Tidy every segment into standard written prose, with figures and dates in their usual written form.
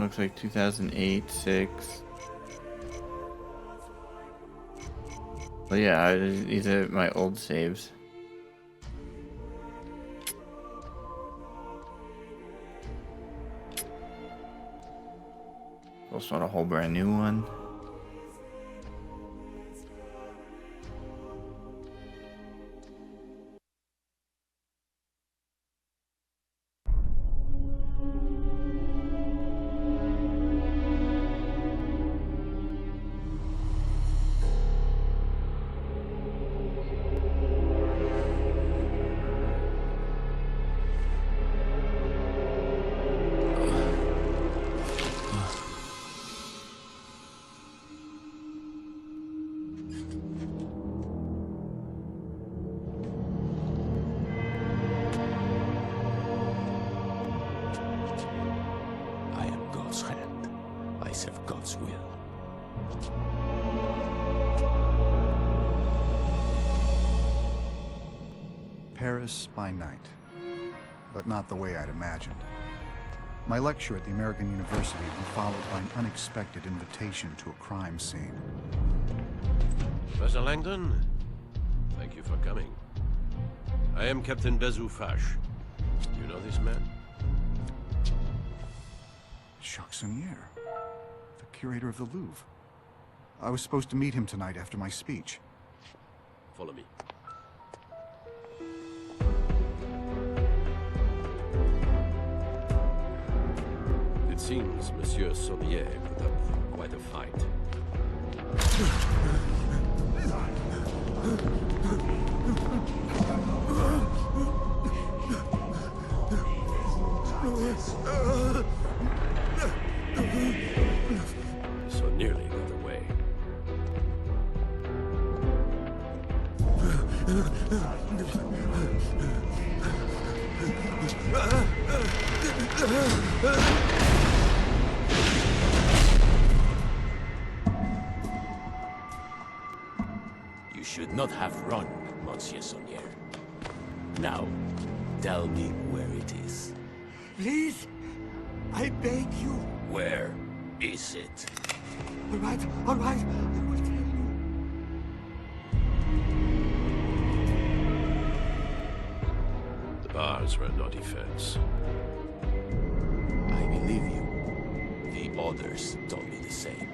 looks like 2008, 6. But yeah, these are my old saves. Also want a whole brand new one. Paris by night, but not the way I'd imagined. My lecture at the American University had been followed by an unexpected invitation to a crime scene. Professor Langdon, thank you for coming. I am Captain Bezoufache. Do you know this man? Jacques Sonnier, the curator of the Louvre. I was supposed to meet him tonight after my speech. Follow me. It seems Monsieur Sonnier put up quite a fight. So nearly got away. You should not have run, Monsieur Sonnier. Now, tell me where it is. Please, I beg you. Where is it? All right, I will tell you. The bars were no defense. I believe you. The others told me the same.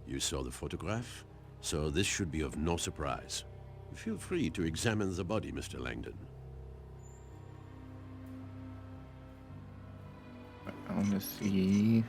You saw the photograph, so this should be of no surprise. Feel free to examine the body, Mr. Langdon. I want to see.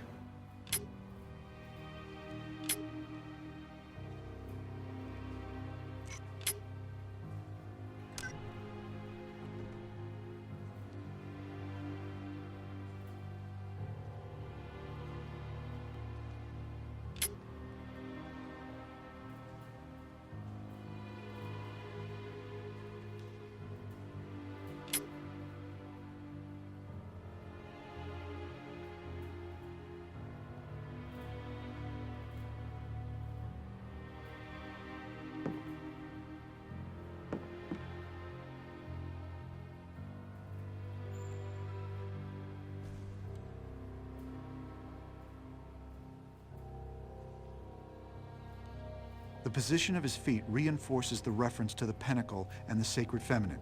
The position of his feet reinforces the reference to the pentacle and the sacred feminine.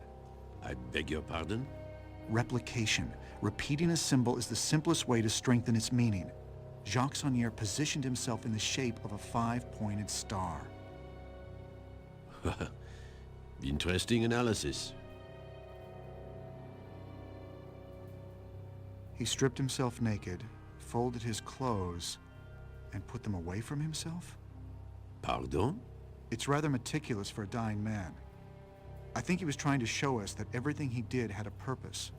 I beg your pardon? Replication. Repeating a symbol is the simplest way to strengthen its meaning. Jacques Sonnier positioned himself in the shape of a 5-pointed star. Interesting analysis. He stripped himself naked, folded his clothes, and put them away from himself? Pardon? It's rather meticulous for a dying man. I think he was trying to show us that everything he did had a purpose.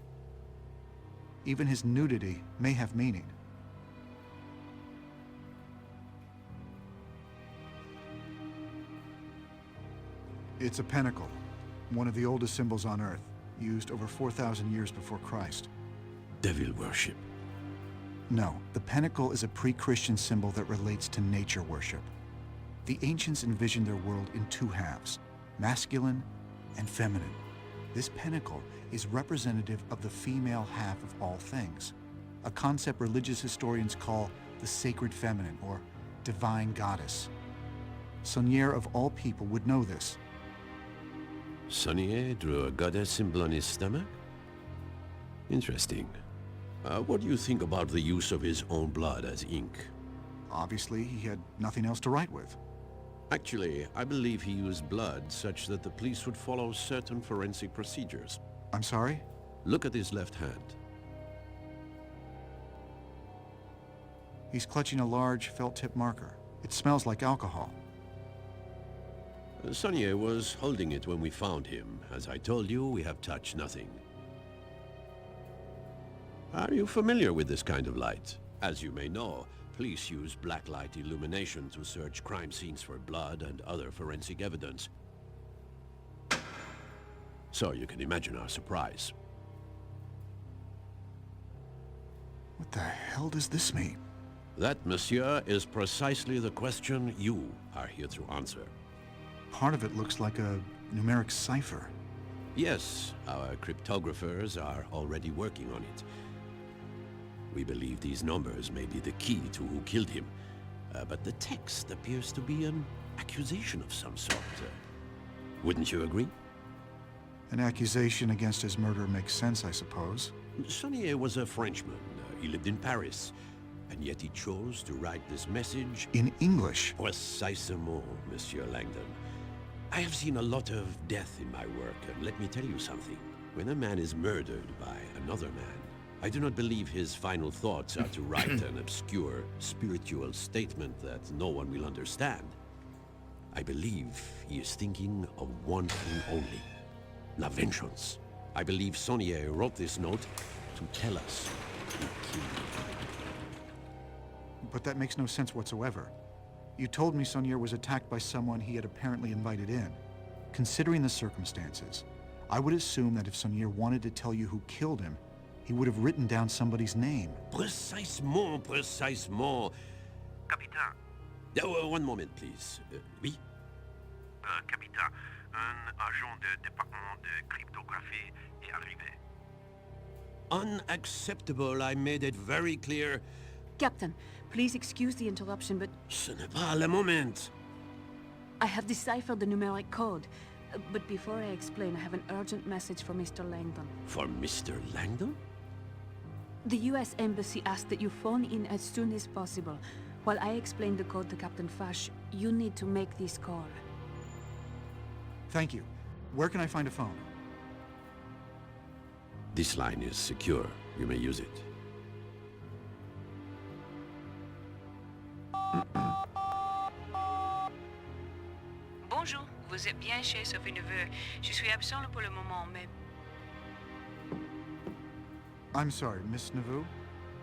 Even his nudity may have meaning. It's a pentacle, one of the oldest symbols on Earth, used over 4,000 years before Christ. Devil worship. No, the pentacle is a pre-Christian symbol that relates to nature worship. The ancients envisioned their world in two halves, masculine and feminine. This pentacle is representative of the female half of all things, a concept religious historians call the sacred feminine, or divine goddess. Saunier, of all people, would know this. Saunier drew a goddess symbol on his stomach? Interesting. What do you think about the use of his own blood as ink? Obviously, he had nothing else to write with. Actually, I believe he used blood such that the police would follow certain forensic procedures. I'm sorry? Look at his left hand. He's clutching a large felt-tip marker. It smells like alcohol. Saunier was holding it when we found him. As I told you, we have touched nothing. Are you familiar with this kind of light? As you may know, police use blacklight illumination to search crime scenes for blood and other forensic evidence. So you can imagine our surprise. What the hell does this mean? That, monsieur, is precisely the question you are here to answer. Part of it looks like a numeric cipher. Yes, our cryptographers are already working on it. We believe these numbers may be the key to who killed him. But the text appears to be an accusation of some sort. Wouldn't you agree? An accusation against his murder makes sense, I suppose. Saunier was a Frenchman. He lived in Paris. And yet he chose to write this message... In English? Précisément, Monsieur Langdon. I have seen a lot of death in my work, and let me tell you something. When a man is murdered by another man, I do not believe his final thoughts are to write an obscure, spiritual statement that no one will understand. I believe he is thinking of one thing only. La vengeance. I believe Saunier wrote this note to tell us who killed him. But that makes no sense whatsoever. You told me Saunier was attacked by someone he had apparently invited in. Considering the circumstances, I would assume that if Saunier wanted to tell you who killed him, he would have written down somebody's name. Précisément, précisément. Capitaine. One moment, please. Oui? Capitaine, un agent du département de cryptographie est arrivé. Unacceptable. I made it very clear. Captain, please excuse the interruption, but Ce n'est pas le moment. I have deciphered the numeric code. But before I explain, I have an urgent message for Mr. Langdon. For Mr. Langdon? The U.S. Embassy asked that you phone in as soon as possible. While I explain the code to Captain Fash, you need to make this call. Thank you. Where can I find a phone? This line is secure. You may use it. Bonjour, vous êtes bien chez Sophie Neveu. Je suis absent pour le moment, mais... I'm sorry, Miss Navu.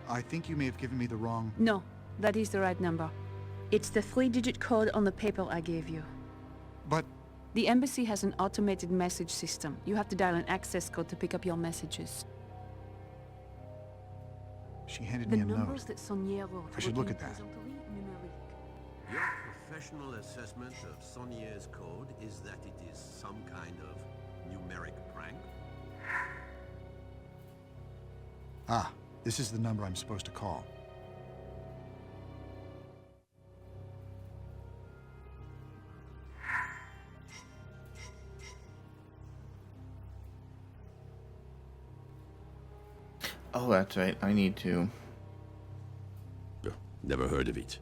I think you may have given me the wrong... No, that is the right number. It's the 3-digit code on the paper I gave you. But... The embassy has an automated message system. You have to dial an access code to pick up your messages. She handed The me a numbers note. that Saunier wrote I should were look at that. horizontally numeric. Your professional assessment of Saunier's code is that it is some kind of numeric prank? Ah, this is the number I'm supposed to call. Oh, that's right. I need to. Never heard of it.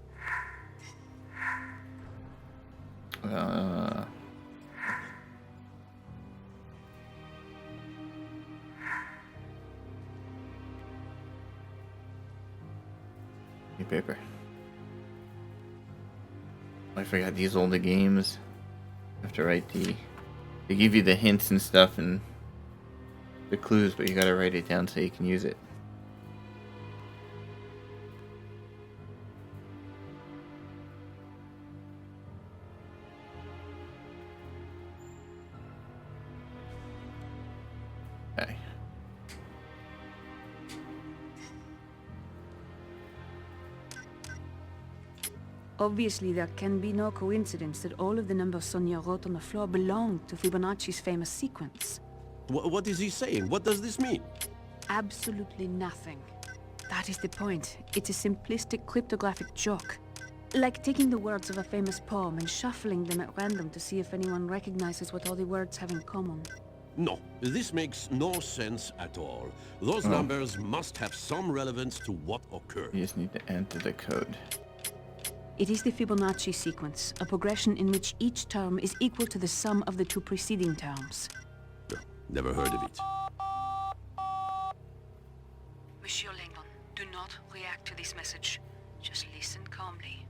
New paper. I forgot these older games. You have to write the... They give you the hints and stuff and the clues, but you gotta write it down so you can use it. Obviously, there can be no coincidence that all of the numbers Sonia wrote on the floor belong to Fibonacci's famous sequence. What is he saying? What does this mean? Absolutely nothing. That is the point. It's a simplistic cryptographic joke. Like taking the words of a famous poem and shuffling them at random to see if anyone recognizes what all the words have in common. No, this makes no sense at all. Those numbers must have some relevance to what occurred. You just need to enter the code. It is the Fibonacci sequence, a progression in which each term is equal to the sum of the two preceding terms. No, never heard of it. Monsieur Langdon, do not react to this message. Just listen calmly.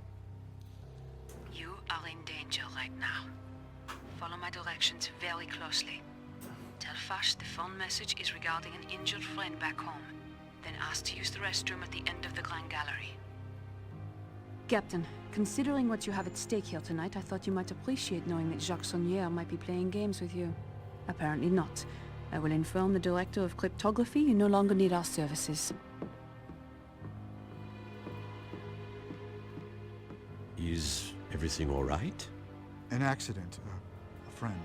You are in danger right now. Follow my directions very closely. Tell Fash the phone message is regarding an injured friend back home. Then ask to use the restroom at the end of the Grand Gallery. Captain, considering what you have at stake here tonight, I thought you might appreciate knowing that Jacques Saunière might be playing games with you. Apparently not. I will inform the Director of Cryptography you no longer need our services. Is everything all right? An accident. A friend.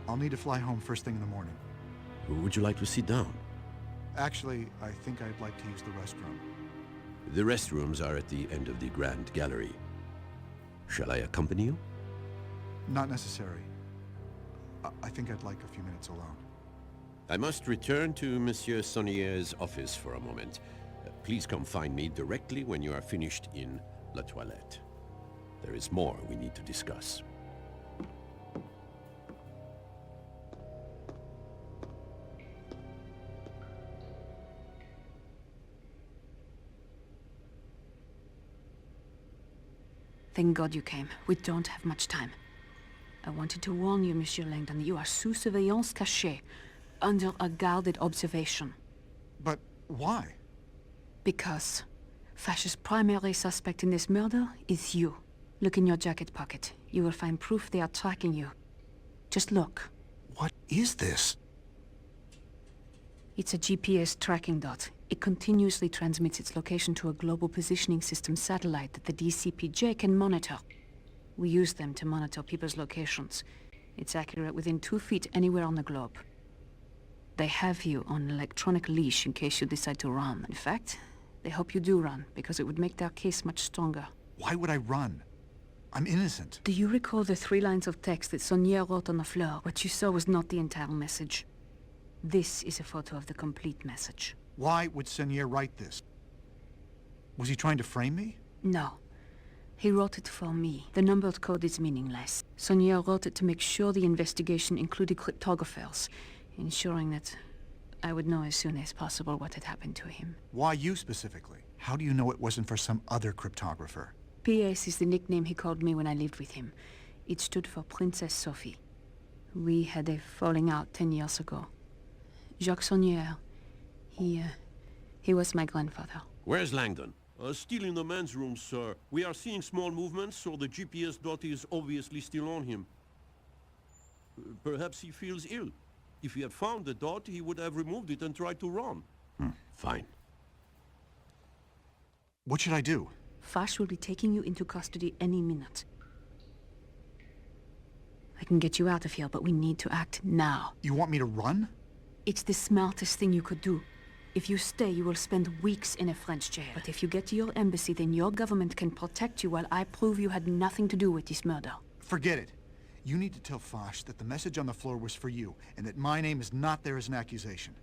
I'll need to fly home first thing in the morning. Would you like to sit down? Actually, I think I'd like to use the restroom. The restrooms are at the end of the Grand Gallery. Shall I accompany you? Not necessary. I think I'd like a few minutes alone. I must return to Monsieur Saunière's office for a moment. Please come find me directly when you are finished in La Toilette. There is more we need to discuss. Thank God you came. We don't have much time. I wanted to warn you, Monsieur Langdon, that you are sous surveillance cachée, under a guarded observation. But why? Because Fash's primary suspect in this murder is you. Look in your jacket pocket. You will find proof they are tracking you. Just look. What is this? It's a GPS tracking dot. It continuously transmits its location to a global positioning system satellite that the DCPJ can monitor. We use them to monitor people's locations. It's accurate within 2 feet anywhere on the globe. They have you on an electronic leash in case you decide to run. In fact, they hope you do run, because it would make their case much stronger. Why would I run? I'm innocent. Do you recall the 3 lines of text that Saunière wrote on the floor? What you saw was not the entire message. This is a photo of the complete message. Why would Saunière write this? Was he trying to frame me? No. He wrote it for me. The numbered code is meaningless. Saunière wrote it to make sure the investigation included cryptographers, ensuring that I would know as soon as possible what had happened to him. Why you specifically? How do you know it wasn't for some other cryptographer? PS is the nickname he called me when I lived with him. It stood for Princess Sophie. We had a falling out 10 years ago. Jacques Saunière, he was my grandfather. Where's Langdon? Still in the men's room, sir. We are seeing small movements, so the GPS dot is obviously still on him. Perhaps he feels ill. If he had found the dot, he would have removed it and tried to run. Fine. What should I do? Fash will be taking you into custody any minute. I can get you out of here, but we need to act now. You want me to run? It's the smartest thing you could do. If you stay, you will spend weeks in a French jail. But if you get to your embassy, then your government can protect you while I prove you had nothing to do with this murder. Forget it. You need to tell Fash that the message on the floor was for you, and that my name is not there as an accusation.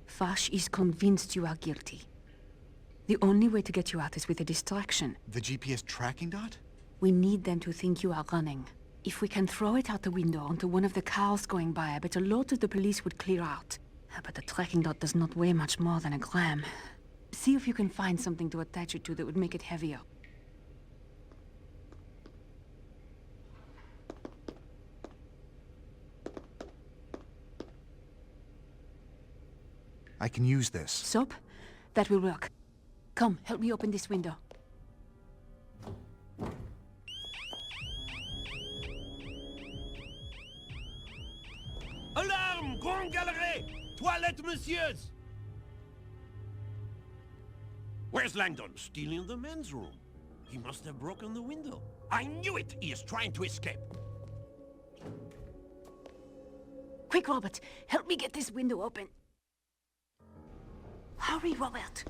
Fash is convinced you are guilty. The only way to get you out is with a distraction. The GPS tracking dot? We need them to think you are running. If we can throw it out the window onto one of the cars going by, I bet a lot of the police would clear out. But the tracking dot does not weigh much more than a gram. See if you can find something to attach it to that would make it heavier. I can use this. Soap? That will work. Come, help me open this window. Alarme! Grand Galerie! Toilette, messieurs! Where's Langdon? Still in the men's room. He must have broken the window. I knew it! He is trying to escape. Quick, Robert! Help me get this window open. Hurry, Robert!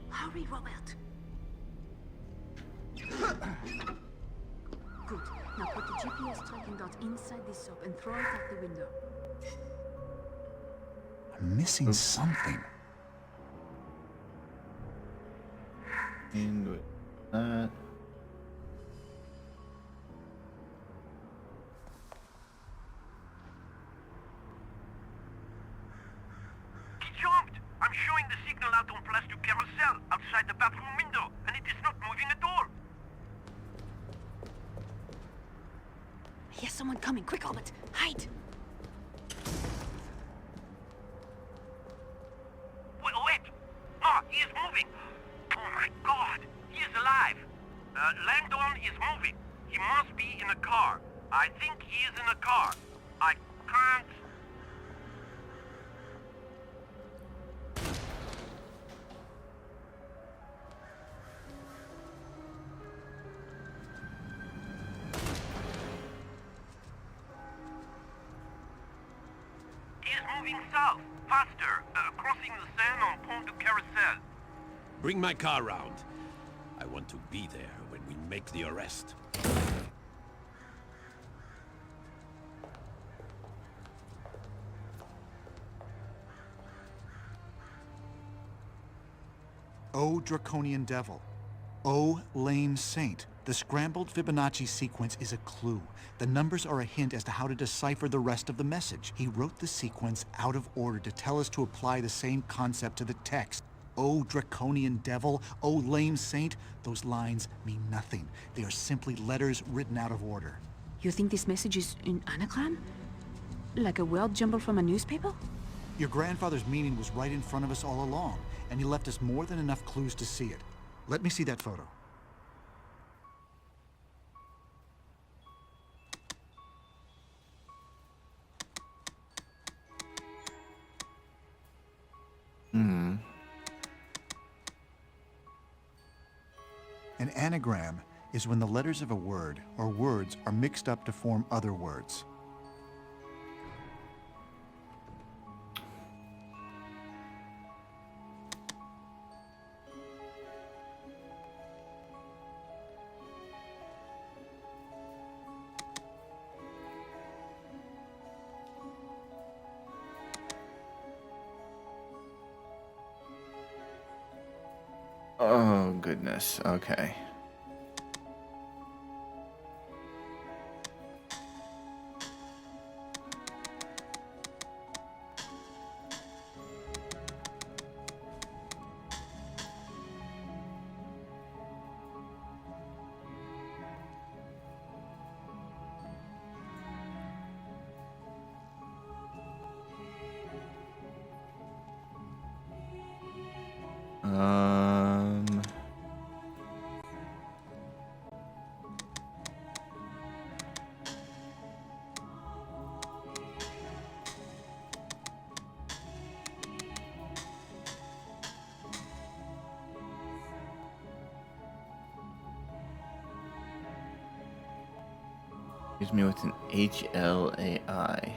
Hurry, Robert! Good. Now put the GPS tracking dot inside this soap and throw it out the window. I'm missing something. And with that. He jumped! I'm showing the signal out on Place du Carousel, outside the bathroom window, and it is not moving at all. I hear someone coming. Quick, Robert! Hide! Wait! No, he is moving! Oh my god! He is alive! Langdon is moving. He must be in a car. I think he is in a car. I can't... He is moving south, faster, crossing the Seine on Pont du Carousel. Bring my car round. I want to be there when we make the arrest. O draconian devil. O lame saint. The scrambled Fibonacci sequence is a clue. The numbers are a hint as to how to decipher the rest of the message. He wrote the sequence out of order to tell us to apply the same concept to the text. O draconian devil, O lame saint, those lines mean nothing. They are simply letters written out of order. You think this message is an anagram? Like a word jumbled from a newspaper? Your grandfather's meaning was right in front of us all along, and he left us more than enough clues to see it. Let me see that photo. An anagram is when the letters of a word or words are mixed up to form other words. Oh, goodness. Okay. Um... Use me with an HLAI.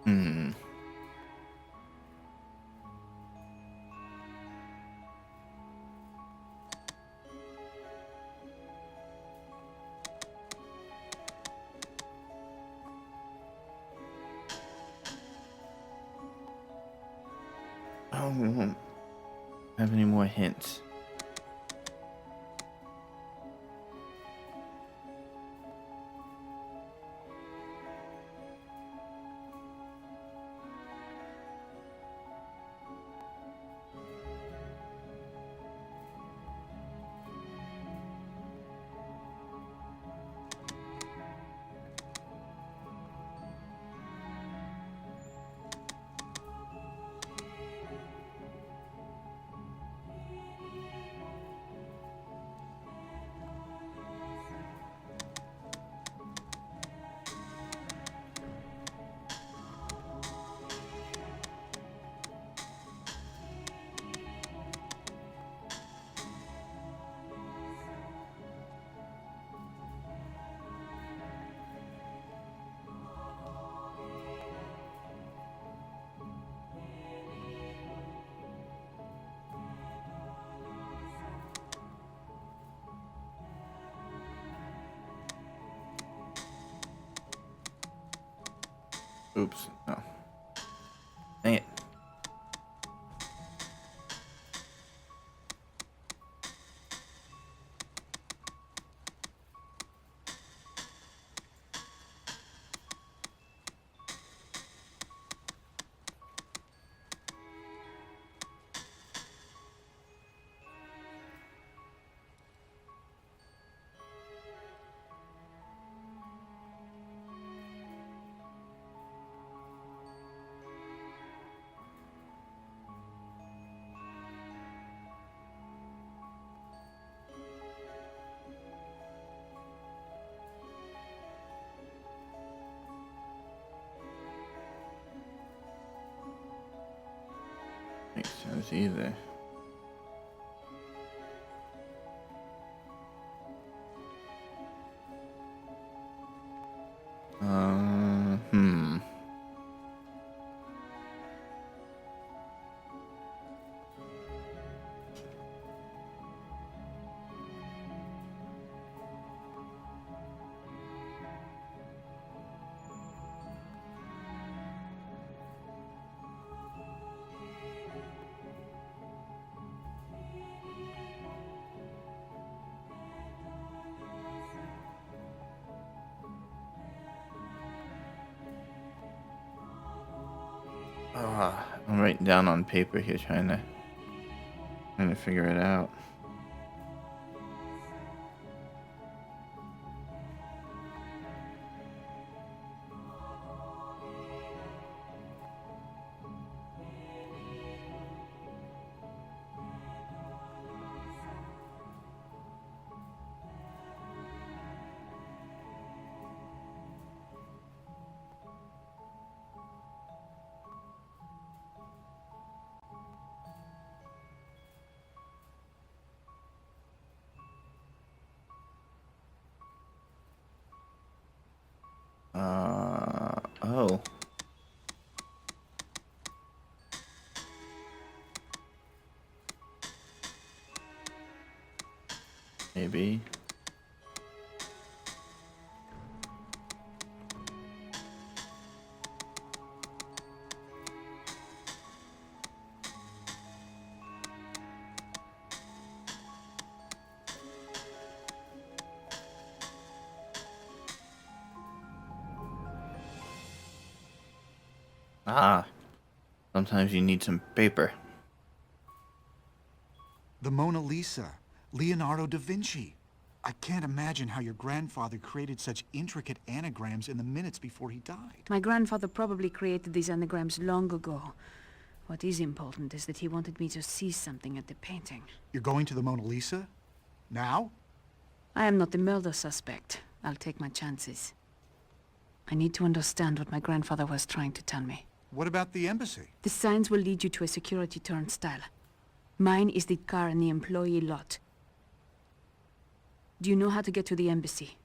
Hmm. Oh, we won't have any more hints. Oops. No. Dang it. Makes sense either. Hmm. I'm writing down on paper here, trying to figure it out. Oh. Maybe. Ah. Sometimes you need some paper. The Mona Lisa, Leonardo da Vinci. I can't imagine how your grandfather created such intricate anagrams in the minutes before he died. My grandfather probably created these anagrams long ago. What is important is that he wanted me to see something at the painting. You're going to the Mona Lisa? Now? I am not the murder suspect. I'll take my chances. I need to understand what my grandfather was trying to tell me. What about the embassy? The signs will lead you to a security turnstile. Mine is the car in the employee lot. Do you know how to get to the embassy?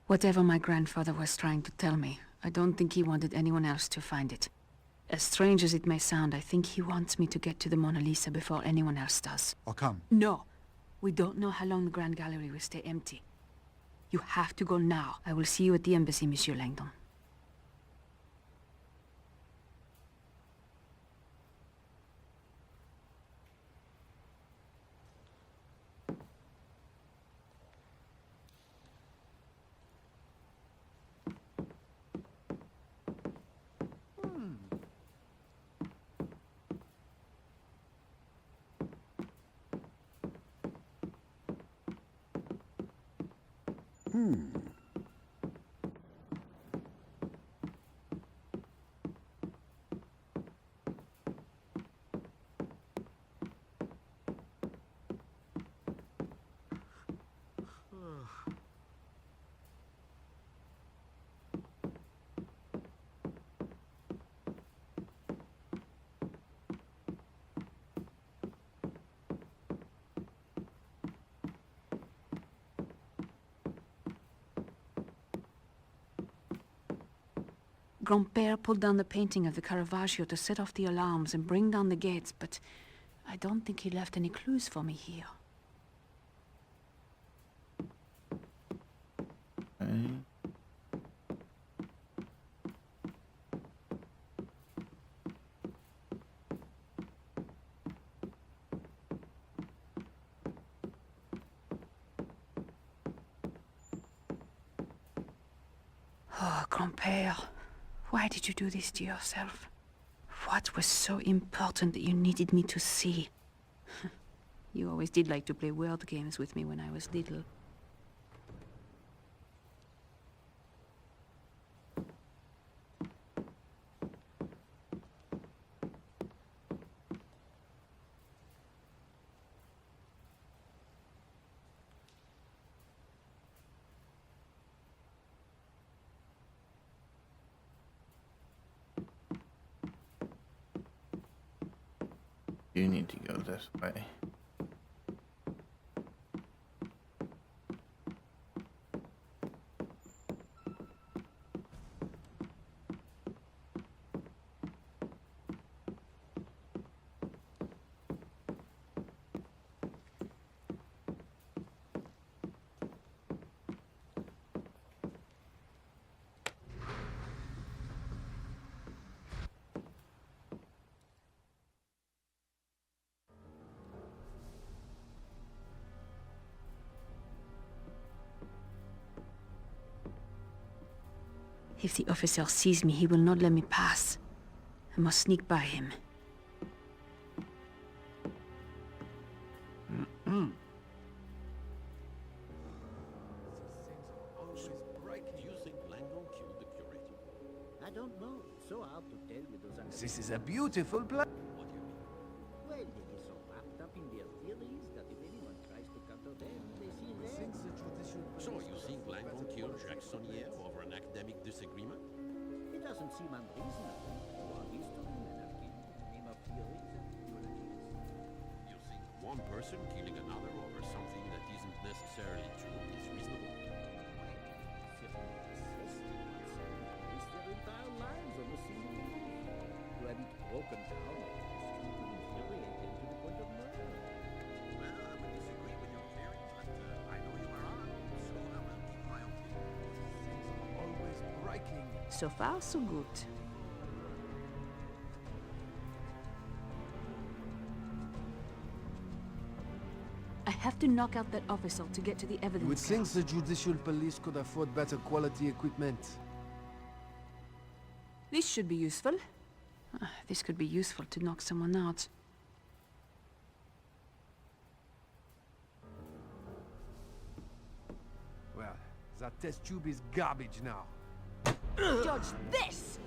Whatever my grandfather was trying to tell me, I don't think he wanted anyone else to find it. As strange as it may sound, I think he wants me to get to the Mona Lisa before anyone else does. I'll come. No. We don't know how long the Grand Gallery will stay empty. You have to go now. I will see you at the embassy, Monsieur Langdon. Grand-père pulled down the painting of the Caravaggio to set off the alarms and bring down the gates, but I don't think he left any clues for me here. Okay. Oh, Grand-père, why did you do this to yourself? What was so important that you needed me to see? You always did like to play word games with me when I was little. You need to go this way. If the officer sees me, he will not let me pass. I must sneak by him. Do you think Langdon killed the curator? I don't know. So hard to tell with those animals. This is a beautiful place. What do you mean? Well, they get so wrapped up in their theories that if anyone tries to counter them, they see them. So you think Langdon killed Jacksonier over an academic disagreement? It doesn't seem unreasonable. Our history men have killed in the name of theories and ideologies. You think one person killing another over something that isn't necessarily true is reasonable? Certainly assist base their entire lives on a single belief. To have it broken down is to infuriate them to the point of murder. Well, I would disagree with your theory, but I know you are on, so I will keep my opinion. Always breaking. So far, so good. I have to knock out that officer to get to the evidence. You would think house. the judicial police could afford better quality equipment. This should be useful. This could be useful to knock someone out. Well, that test tube is garbage now. Judge this!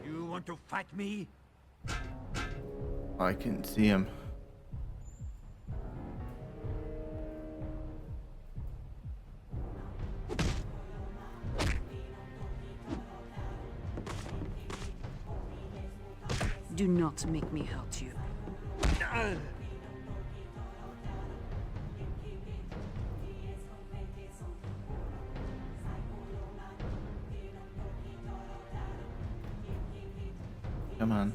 You want to fight me? I can see him. Do not make me hurt you. Come on.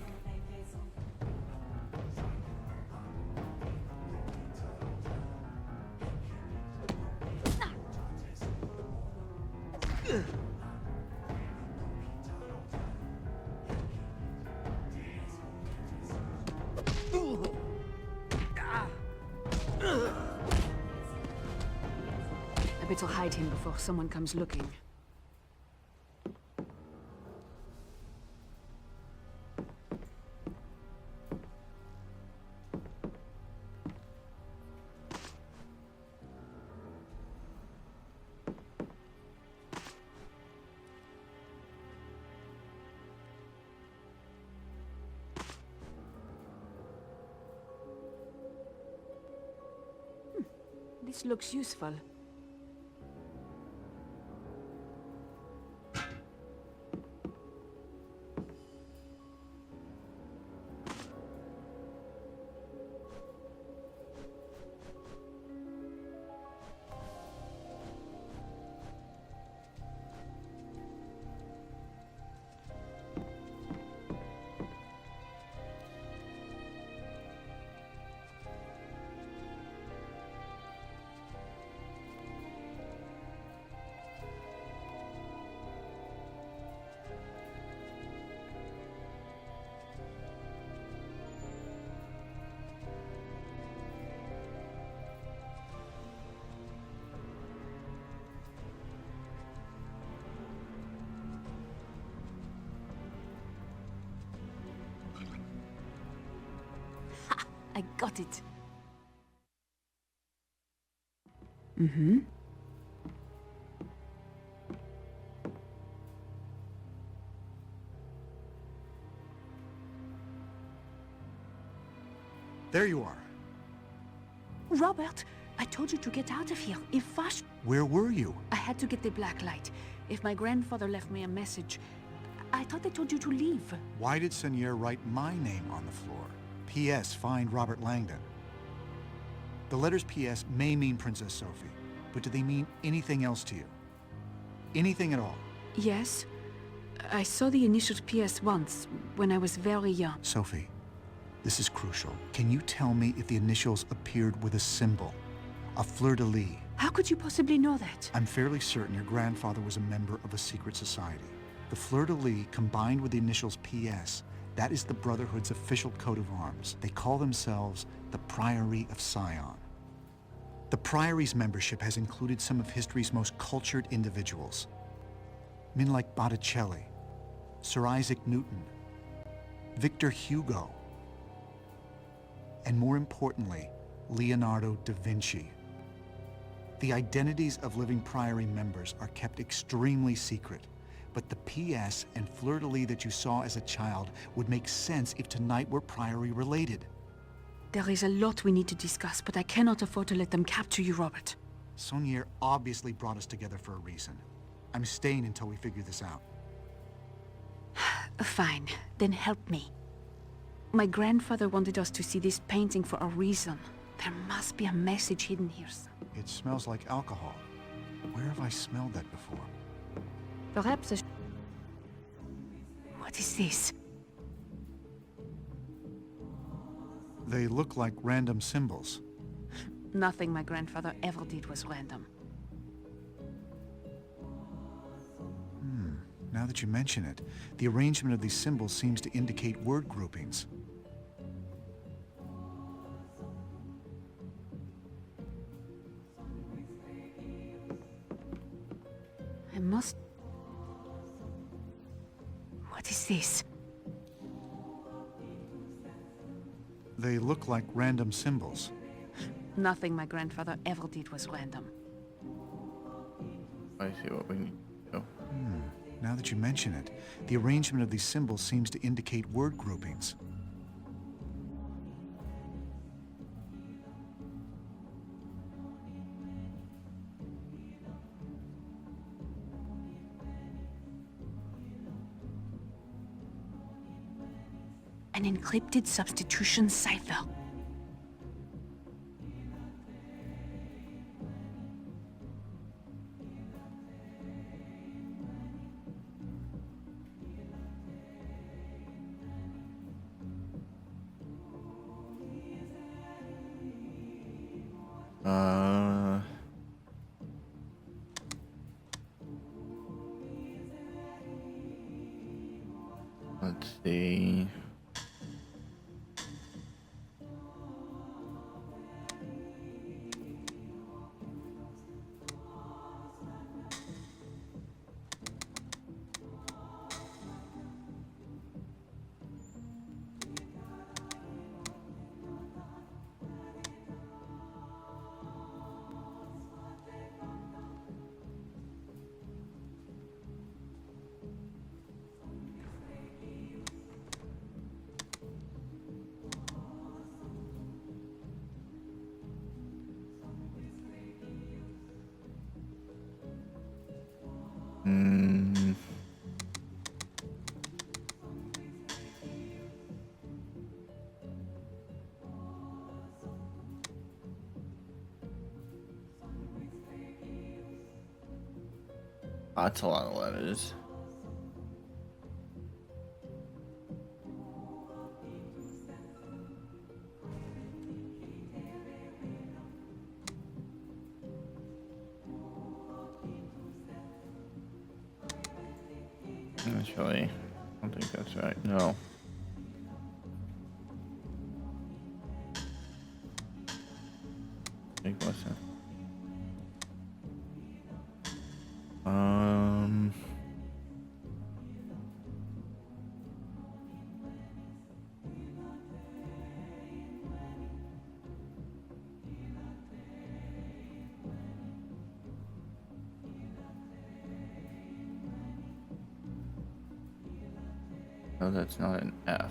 I better hide him before someone comes looking. This looks useful. I got it. Mm-hmm. There you are. Robert, I told you to get out of here. If Vash... Where were you? I had to get the black light. If my grandfather left me a message, I thought they told you to leave. Why did Sonier write my name on the floor? P.S. Find Robert Langdon. The letters P.S. may mean Princess Sophie, but do they mean anything else to you? Anything at all? Yes. I saw the initials PS once, when I was very young. Sophie, this is crucial. Can you tell me if the initials appeared with a symbol? A fleur-de-lis? How could you possibly know that? I'm fairly certain your grandfather was a member of a secret society. The fleur-de-lis combined with the initials PS, that is the Brotherhood's official coat of arms. They call themselves the Priory of Sion. The Priory's membership has included some of history's most cultured individuals. Men like Botticelli, Sir Isaac Newton, Victor Hugo, and more importantly, Leonardo da Vinci. The identities of living Priory members are kept extremely secret, but the PS and fleur-de-lis that you saw as a child would make sense if tonight were Priory related. There is a lot we need to discuss, but I cannot afford to let them capture you, Robert. Sonier obviously brought us together for a reason. I'm staying until we figure this out. Fine, then help me. My grandfather wanted us to see this painting for a reason. There must be a message hidden here. It smells like alcohol. Where have I smelled that before? Perhaps a... What is this? They look like random symbols. Nothing my grandfather ever did was random. Now that you mention it, the arrangement of these symbols seems to indicate word groupings. I must... What is this? They look like random symbols. Nothing my grandfather ever did was random. I see what we need. Oh. Now that you mention it, the arrangement of these symbols seems to indicate word groupings. An encrypted substitution cipher. Let's see. Hmm. That's a lot of letters. Actually, I don't think that's right. No. Big lesson. No, that's not an F.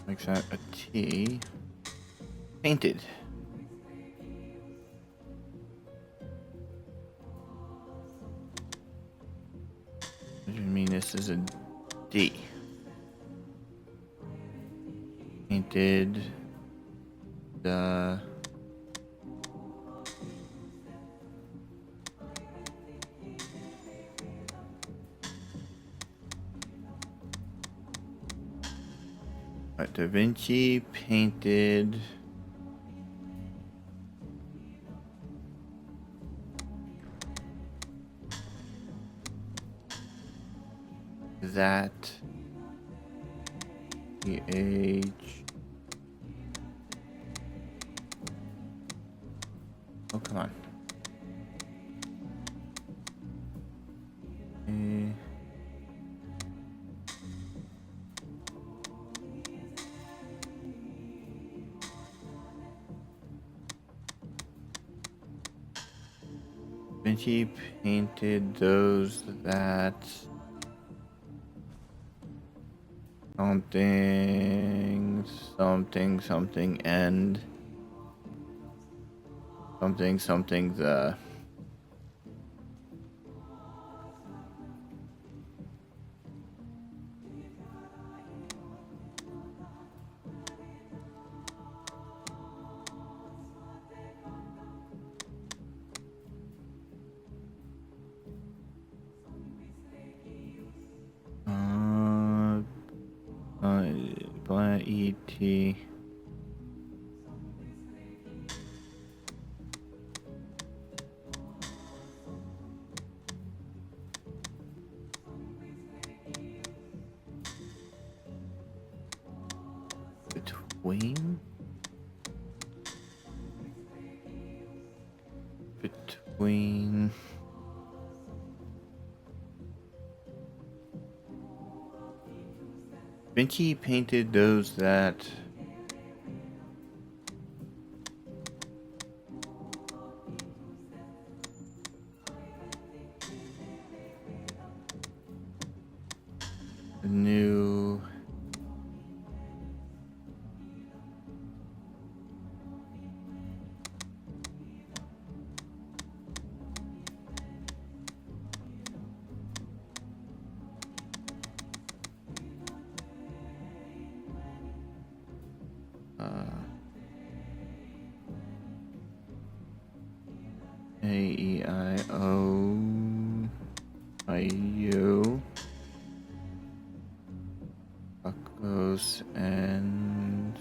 Makes that a T. Painted. What do you mean this is a D? Painted. The. Right, DaVinci painted that PH oh come on DaVinci painted those that something and something the ET between Vinci painted those that new A-E-I-O-I-U. Buckos and...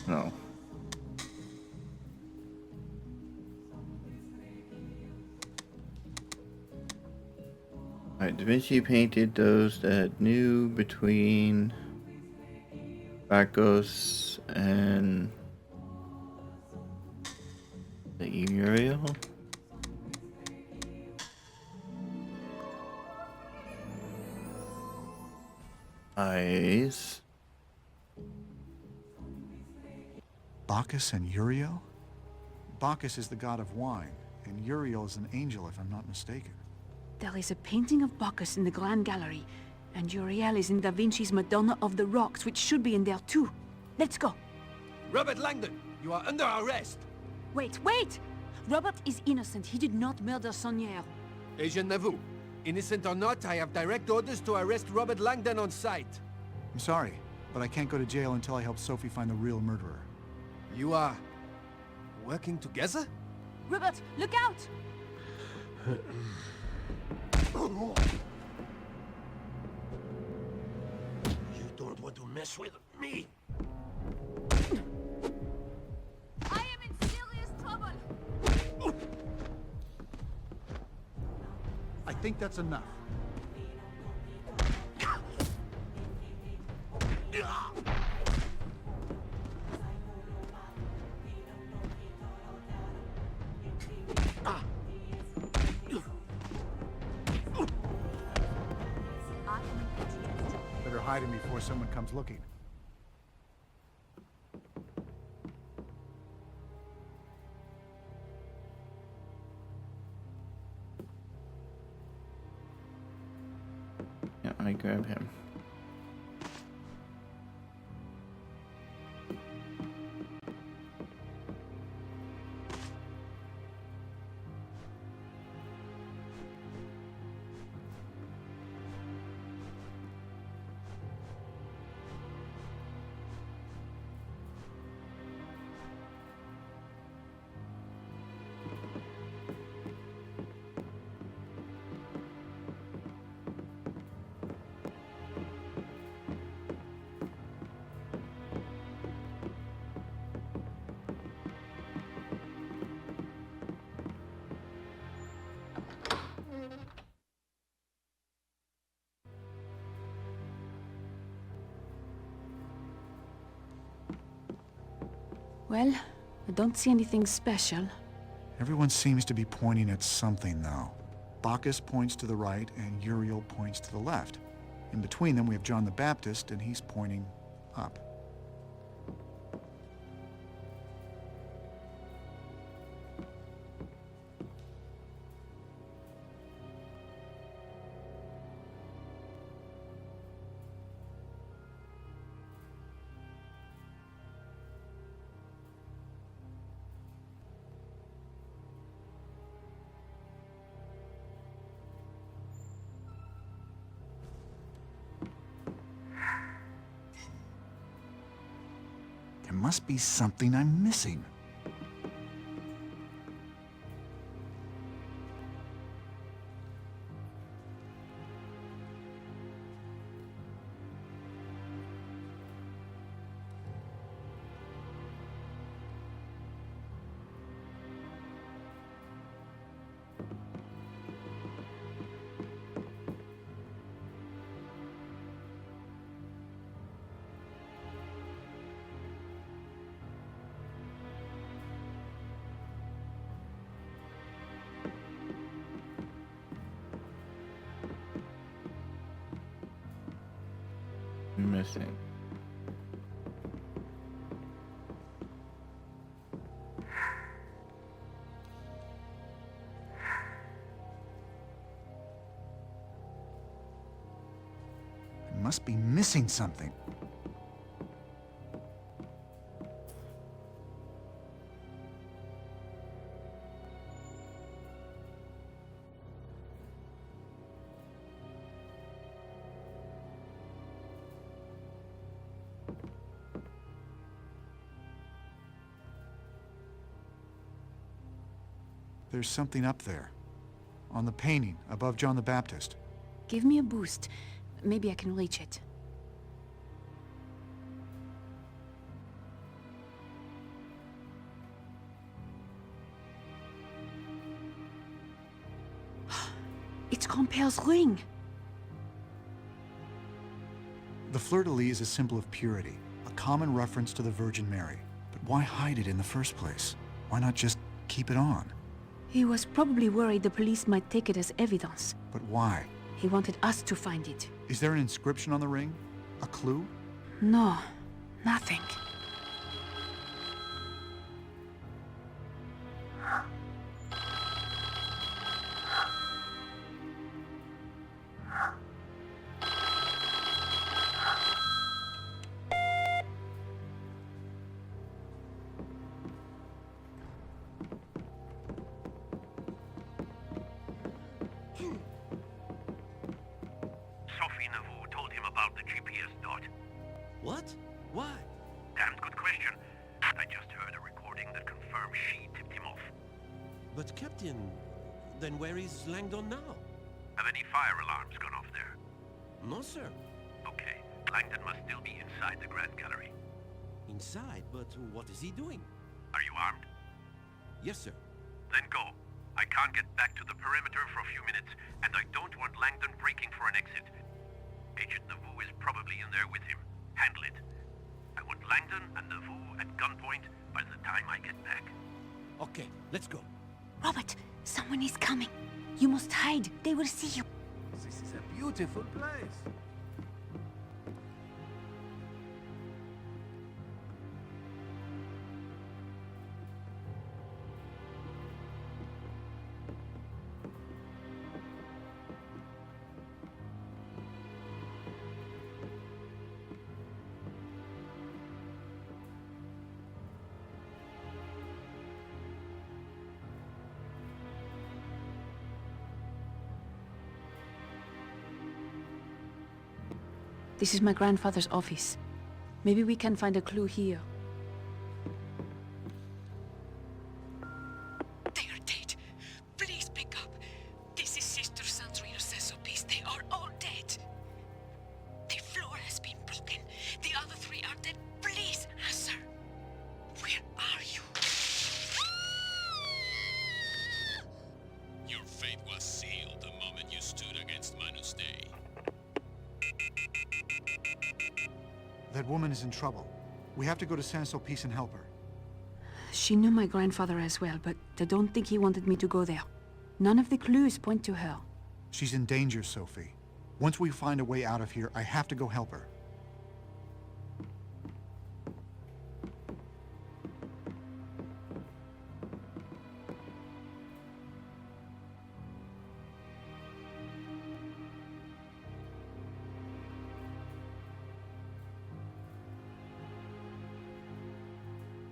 No. Alright, DaVinci painted those that knew between Bacchus and the Uriel. Eyes. Bacchus and Uriel? Bacchus is the god of wine, and Uriel is an angel, if I'm not mistaken. There is a painting of Bacchus in the Grand Gallery, and Uriel is in Da Vinci's Madonna of the Rocks, which should be in there too. Let's go. Robert Langdon, you are under arrest. Wait! Robert is innocent. He did not murder Saunière. Agent Nauvoo, innocent or not, I have direct orders to arrest Robert Langdon on sight. I'm sorry, but I can't go to jail until I help Sophie find the real murderer. You are... working together? Robert, look out! You don't want to mess with me. I am in serious trouble! I think that's enough. Better hide him before someone comes looking. Yeah, I grab him. Well, I don't see anything special. Everyone seems to be pointing at something, though. Bacchus points to the right, and Uriel points to the left. In between them, we have John the Baptist, and he's pointing up. There must be something I'm missing. missing. I must be missing something. There's something up there. On the painting, above John the Baptist. Give me a boost. Maybe I can reach it. It's Grandpère's ring! The fleur-de-lis is a symbol of purity, a common reference to the Virgin Mary. But why hide it in the first place? Why not just keep it on? He was probably worried the police might take it as evidence. But why? He wanted us to find it. Is there an inscription on the ring? A clue? No, nothing. Sophie Nauvoo told him about the GPS dot. What? Why? Damned good question. I just heard a recording that confirms she tipped him off. But Captain, then where is Langdon now? Have any fire alarms gone off there? No, sir. Okay, Langdon must still be inside the Grand Gallery. Inside, but what is he doing? Are you armed? Yes, sir. Then go. I can't get back to the perimeter for a few minutes, and I don't want Langdon breaking for an exit. Agent Nauvoo is probably in there with him. Handle it. I want Langdon and Nauvoo at gunpoint by the time I get back. Okay, let's go. Robert, someone is coming. You must hide. They will see you. This is a beautiful place. This is my grandfather's office. Maybe we can find a clue here. They are dead. Please pick up. This is Sister Sandrina's SOPs. They are all dead. The floor has been broken. The other three are dead. Please answer. Where are you? Your fate was sealed the moment you stood against Manus Dei. That woman is in trouble. We have to go to Saint-Sulpice and help her. She knew my grandfather as well, but I don't think he wanted me to go there. None of the clues point to her. She's in danger, Sophie. Once we find a way out of here, I have to go help her.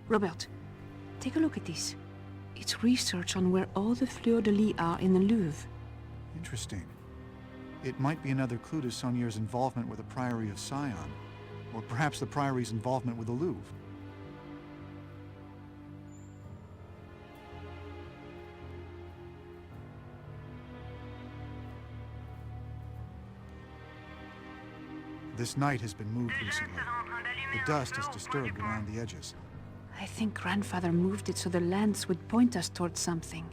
Robert, take a look at this. It's research on where all the fleurs-de-lis are in the Louvre. Interesting. It might be another clue to Saunier's involvement with the Priory of Sion, or perhaps the Priory's involvement with the Louvre. This night has been moved recently. The dust has disturbed around the edges. I think grandfather moved it so the lens would point us towards something.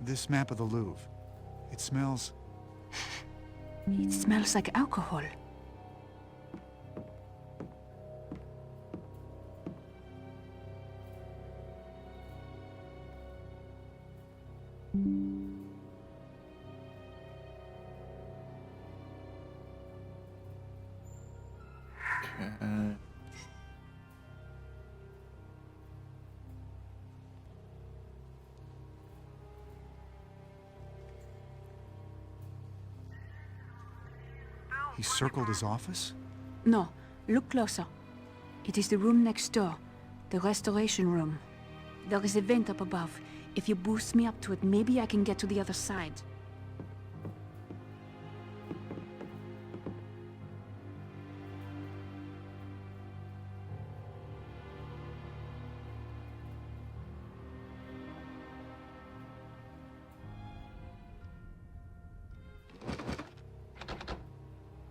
This map of the Louvre, it smells... It smells like alcohol. He circled his office? No, look closer. It is the room next door. The restoration room. There is a vent up above. If you boost me up to it, maybe I can get to the other side.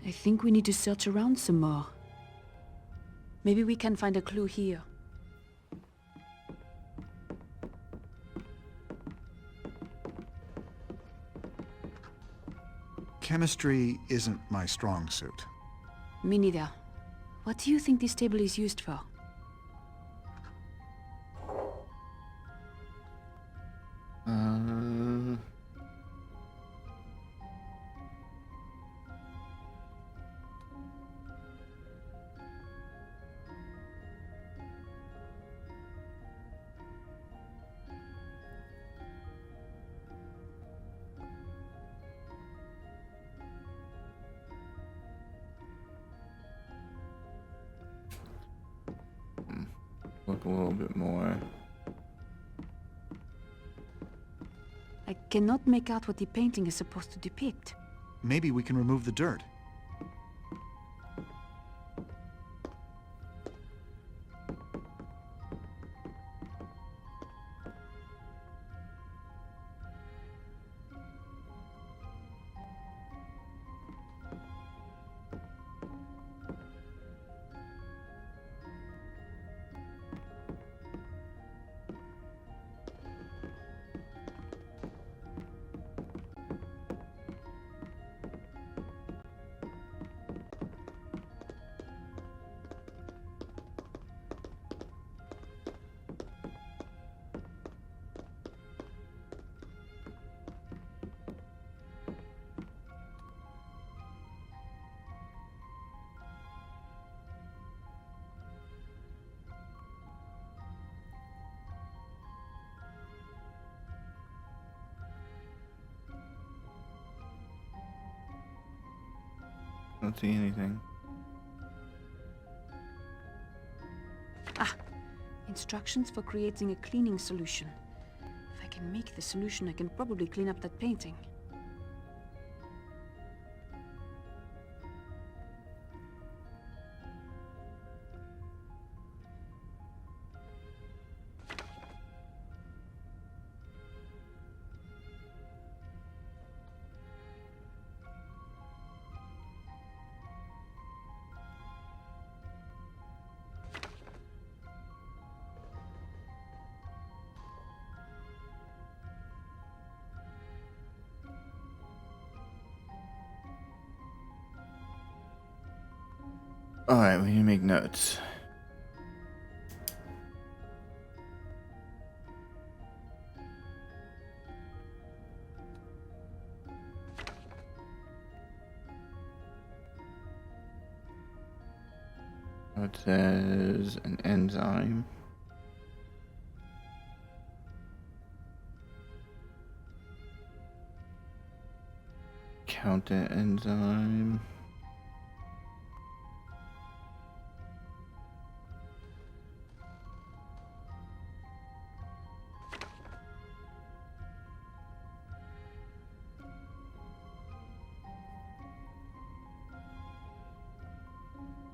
I think we need to search around some more. Maybe we can find a clue here. Chemistry isn't my strong suit. Me neither. What do you think this table is used for? Look a little bit more. I cannot make out what the painting is supposed to depict. Maybe we can remove the dirt. Don't see anything. Ah, instructions for creating a cleaning solution. If I can make the solution, I can probably clean up that painting. Alright, we need to make notes. It says an enzyme. Count an enzyme.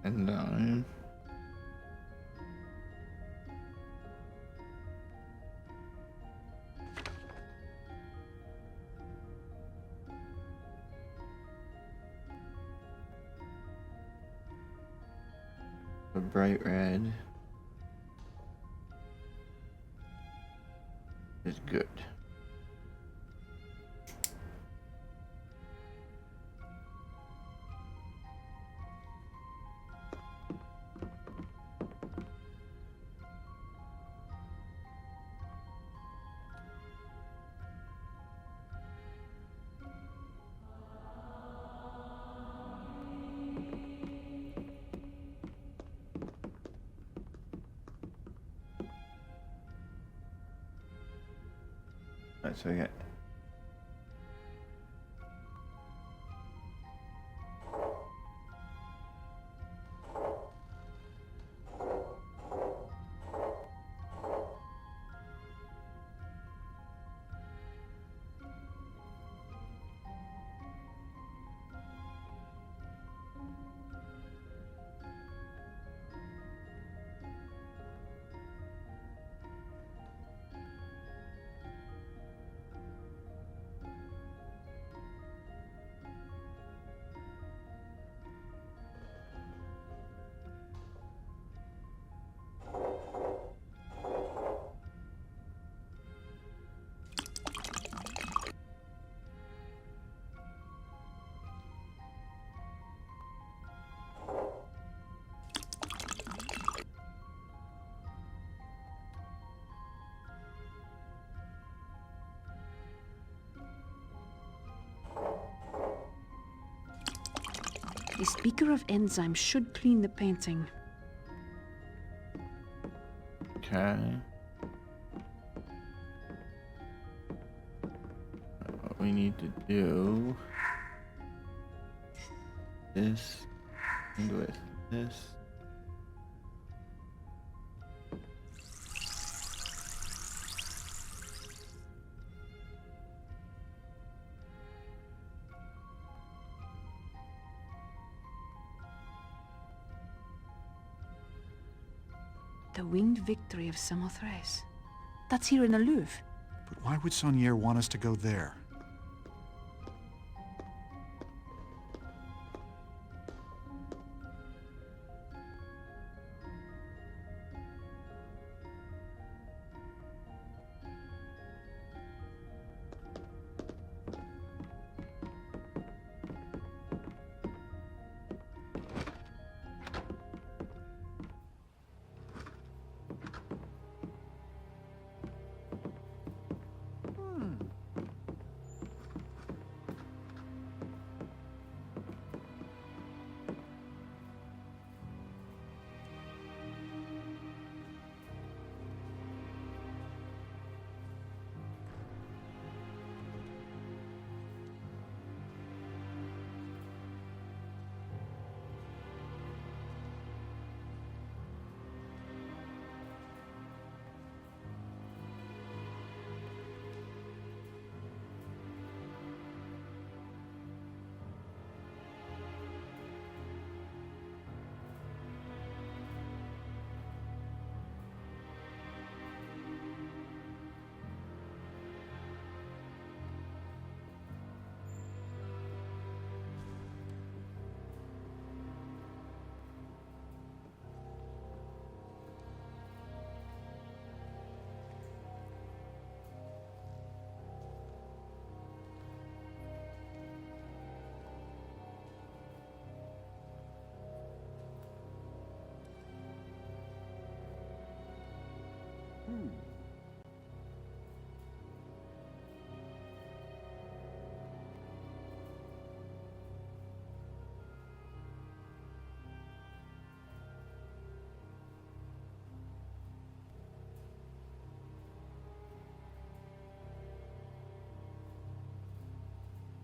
Enzyme. A bright red is good. Alright, so we got This beaker of enzyme should clean the painting. Okay. What we need to do this and with this. The winged victory of Samothrace. That's here in the Louvre. But why would Saunier want us to go there?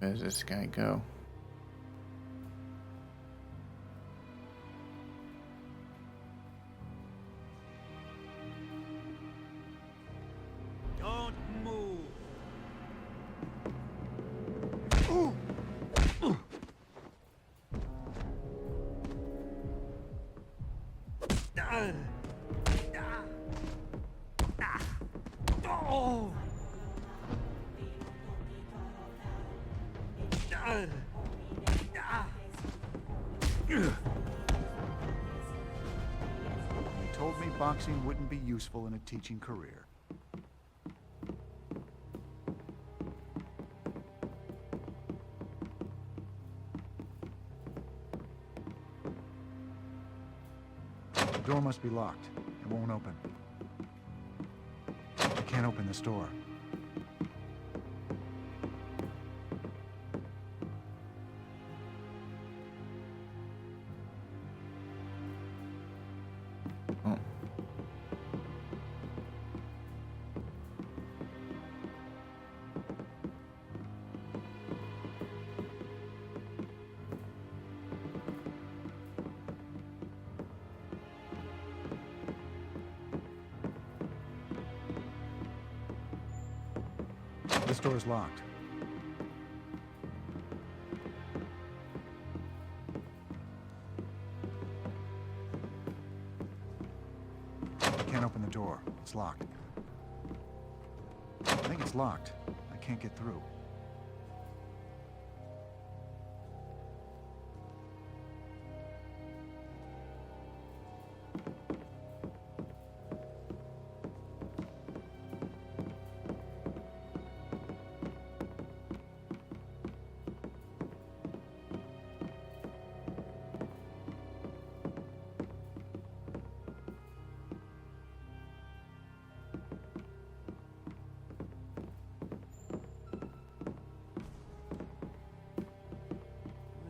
Where does this guy go? Don't move. They told me boxing wouldn't be useful in a teaching career. The door must be locked. It won't open. I can't open this door. Oh. This door is locked. I can't open the door. It's locked. I think it's locked. I can't get through.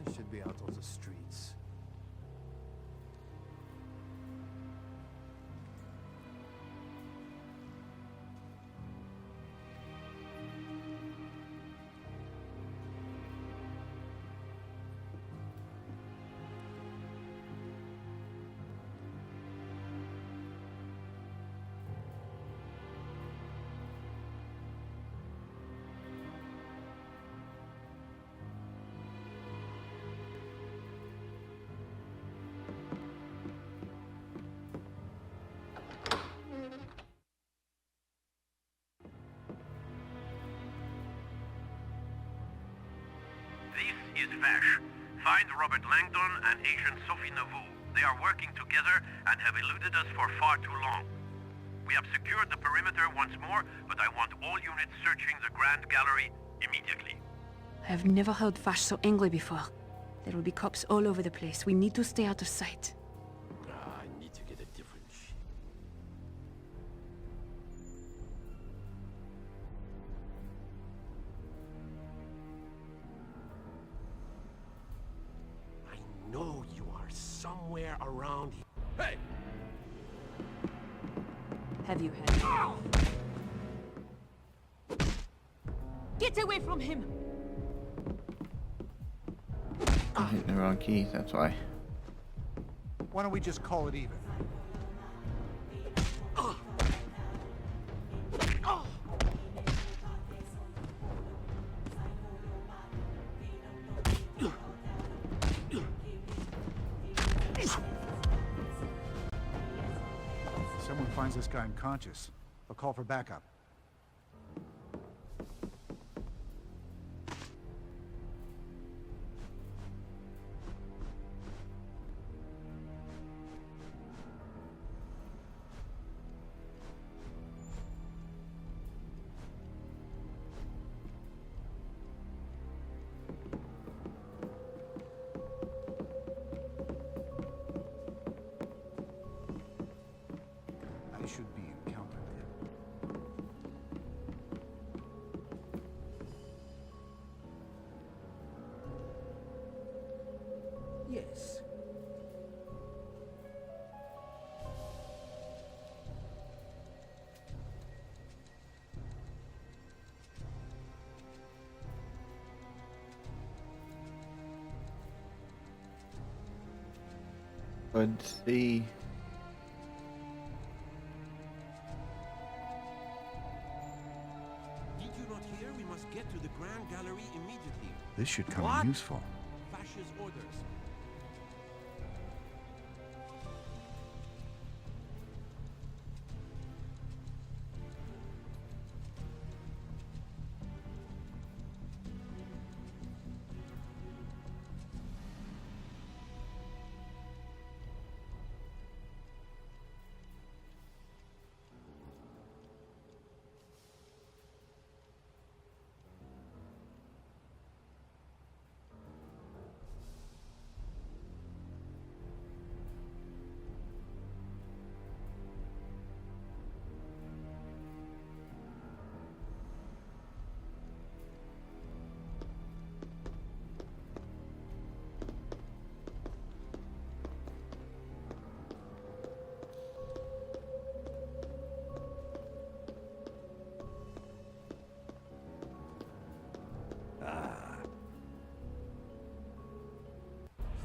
I should be out of the those streets. This is Vash. Find Robert Langdon and Agent Sophie Nauvoo. They are working together and have eluded us for far too long. We have secured the perimeter once more, but I want all units searching the Grand Gallery immediately. I have never heard Vash so angry before. There will be cops all over the place. We need to stay out of sight. I need to get a different ship. I know you are somewhere around here. Hey! Have you had enough? Get away from him! I'm hitting the wrong key, that's why. Why don't we just call it even? Someone finds this guy unconscious. I'll call for backup. I should be encountering him. Yes. Let's see. Did you not hear? We must get to the Grand Gallery immediately. This should come What? in useful. Vash's orders.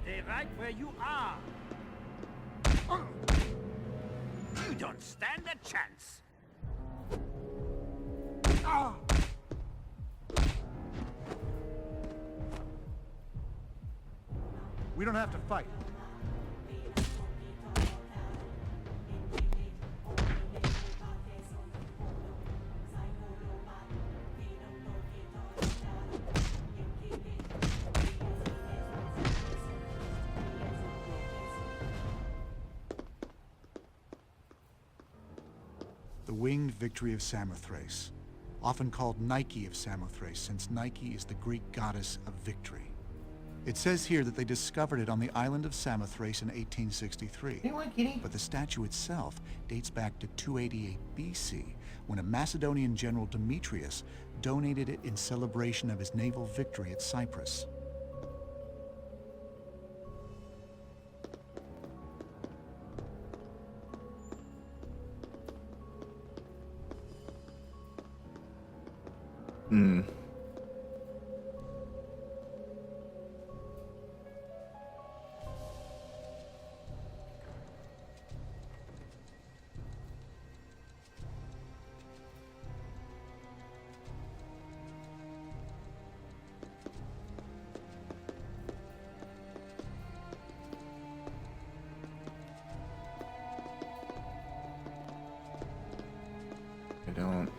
Stay right where you are. You don't stand a chance. We don't have to fight. The winged victory of Samothrace, often called Nike of Samothrace, since Nike is the Greek goddess of victory. It says here that they discovered it on the island of Samothrace in 1863. But the statue itself dates back to 288 BC, when a Macedonian general Demetrius donated it in celebration of his naval victory at Cyprus. Hmm. I don't.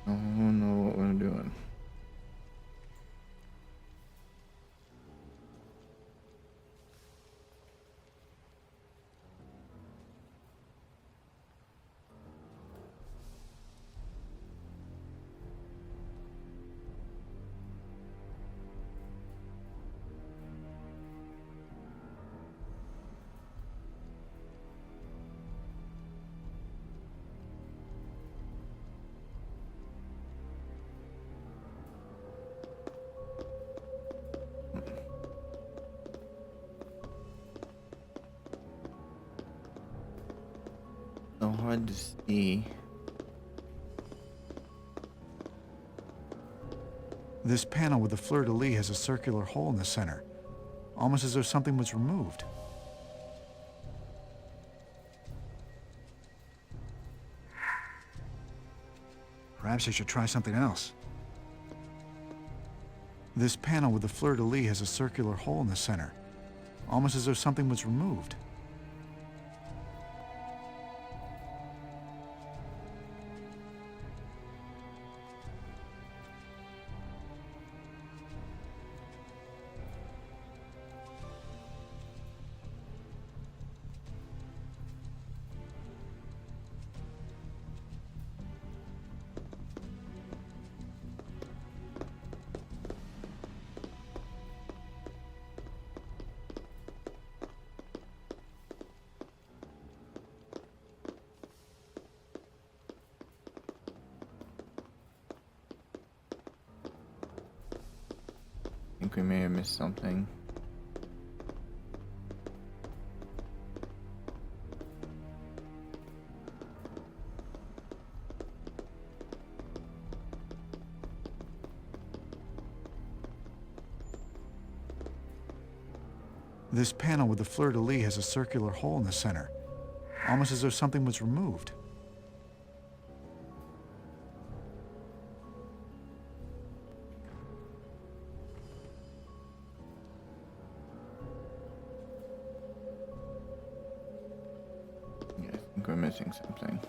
I don't know what we're doing. So hard to see. This panel with the fleur-de-lis has a circular hole in the center, almost as though something was removed. Perhaps I should try something else. This panel with the fleur-de-lis has a circular hole in the center, almost as though something was removed. I think we may have missed something. This panel with the fleur-de-lis has a circular hole in the center, almost as though something was removed. Yeah, I think we're missing something.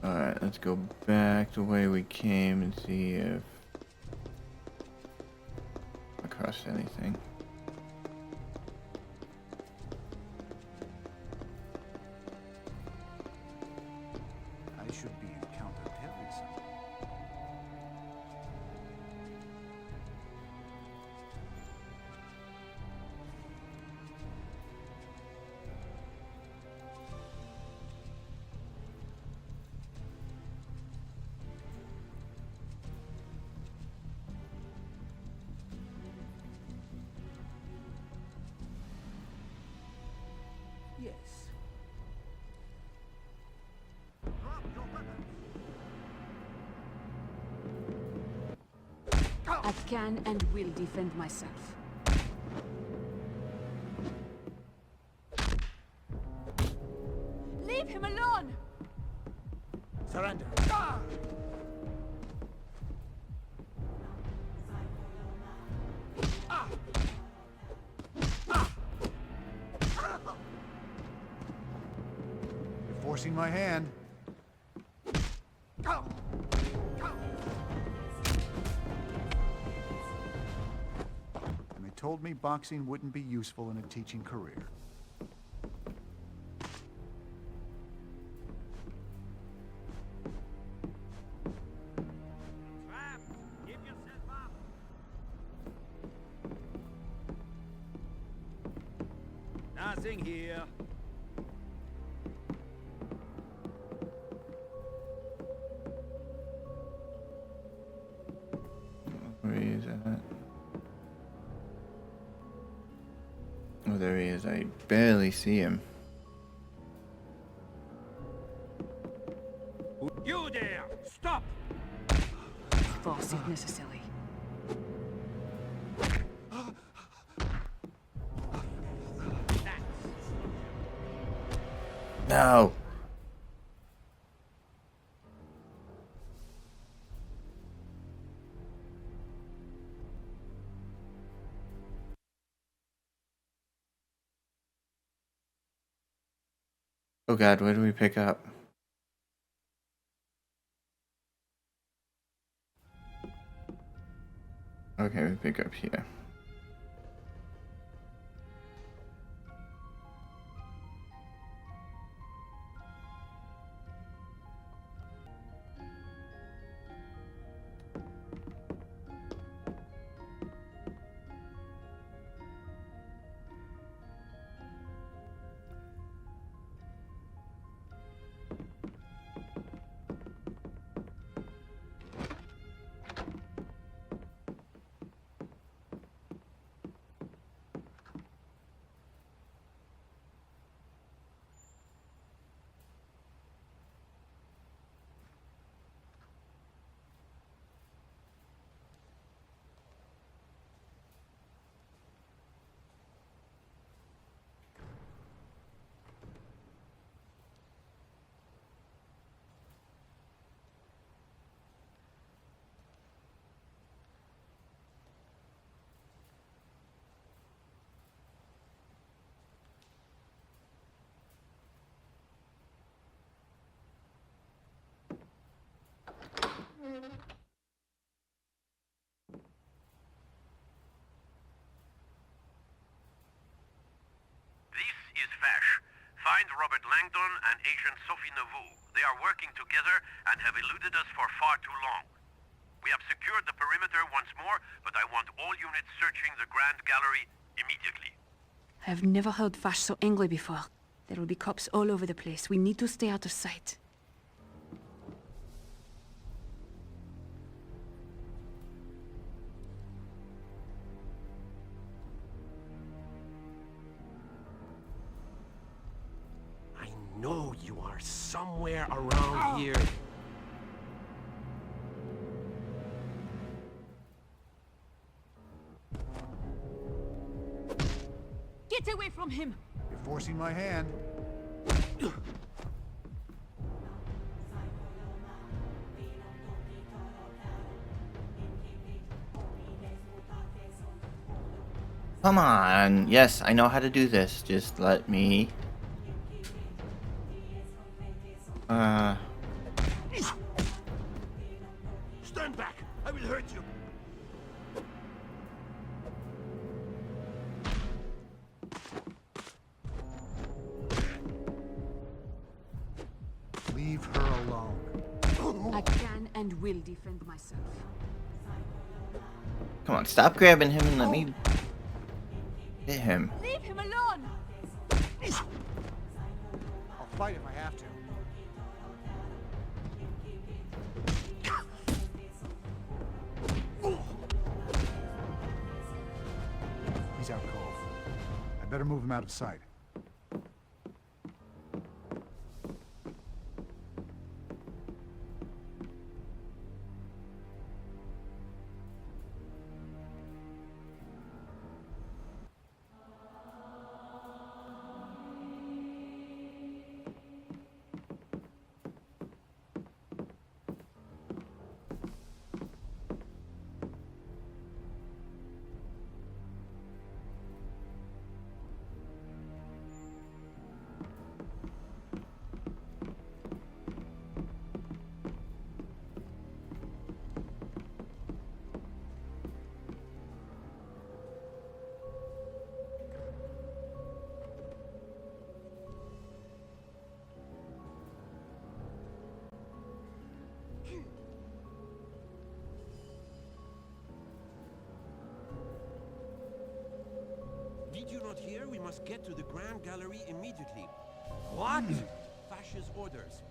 Alright, let's go back the way we came and see if I crossed anything. I should be counter-terrorism. Yes. I can and will defend myself. Leave him alone! Surrender. You're forcing my hand. And they told me boxing wouldn't be useful in a teaching career. Nothing here. Oh, there he is. I barely see him. You there! Stop! Force if necessary. No! Oh god, where do we pick up? Okay, we pick up here. This is Vash. Find Robert Langdon and Agent Sophie Nauvoo. They are working together and have eluded us for far too long. We have secured the perimeter once more, but I want all units searching the Grand Gallery immediately. I've never heard Vash so angry before. There will be cops all over the place. We need to stay out of sight. I know you are somewhere around here. Get away from him! You're forcing my hand. Come on! Yes, I know how to do this. Just let me... Stand back! I will hurt you! Leave her alone. I can and will defend myself. Come on, stop grabbing him and let me... hit him. Leave him alone! I'll fight if I have to. He's out cold. I better move him out of sight. Did you not hear? We must get to the Grand Gallery immediately. What? Vash's orders.